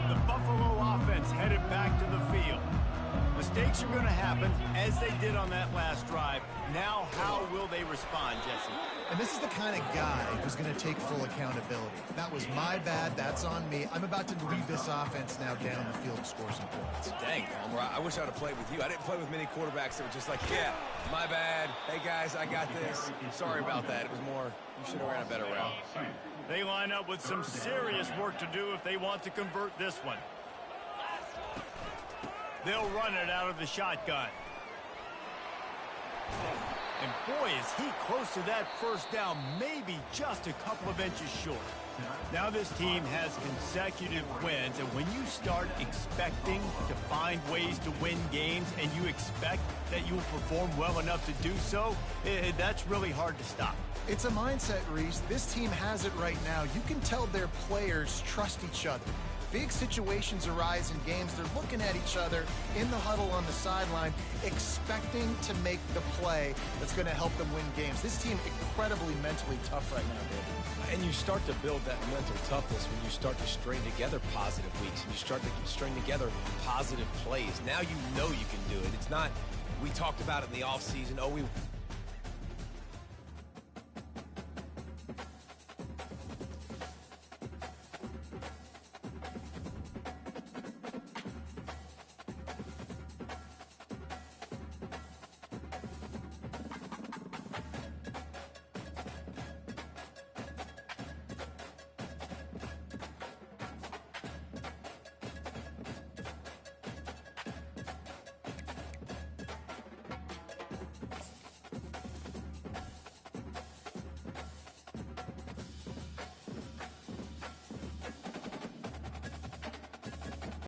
The Buffalo offense headed back to the field. Mistakes are going to happen, as they did on that last drive. Now, how will they respond, Jesse? And this is the kind of guy who's going to take full accountability. That was my bad. That's on me. I'm about to lead this offense now down the field to score some points. Dang, Palmer, I wish I would have played with you. I didn't play with many quarterbacks that were just like, yeah, my bad. Hey, guys, I got this. Sorry about that. It was more, you should have ran a better route. They line up with some serious work to do if they want to convert this one. They'll run it out of the shotgun. And boy, is he close to that first down, maybe just a couple of inches short. Now this team has consecutive wins, and when you start expecting to find ways to win games and you expect that you will perform well enough to do so, that's really hard to stop. It's a mindset, Reese. This team has it right now. You can tell their players trust each other. Big situations arise in games. They're looking at each other in the huddle on the sideline, expecting to make the play that's going to help them win games. This team incredibly mentally tough right now, David. And you start to build that mental toughness when you start to string together positive weeks and you start to string together positive plays. Now you know you can do it. It's not, we talked about it in the offseason, oh,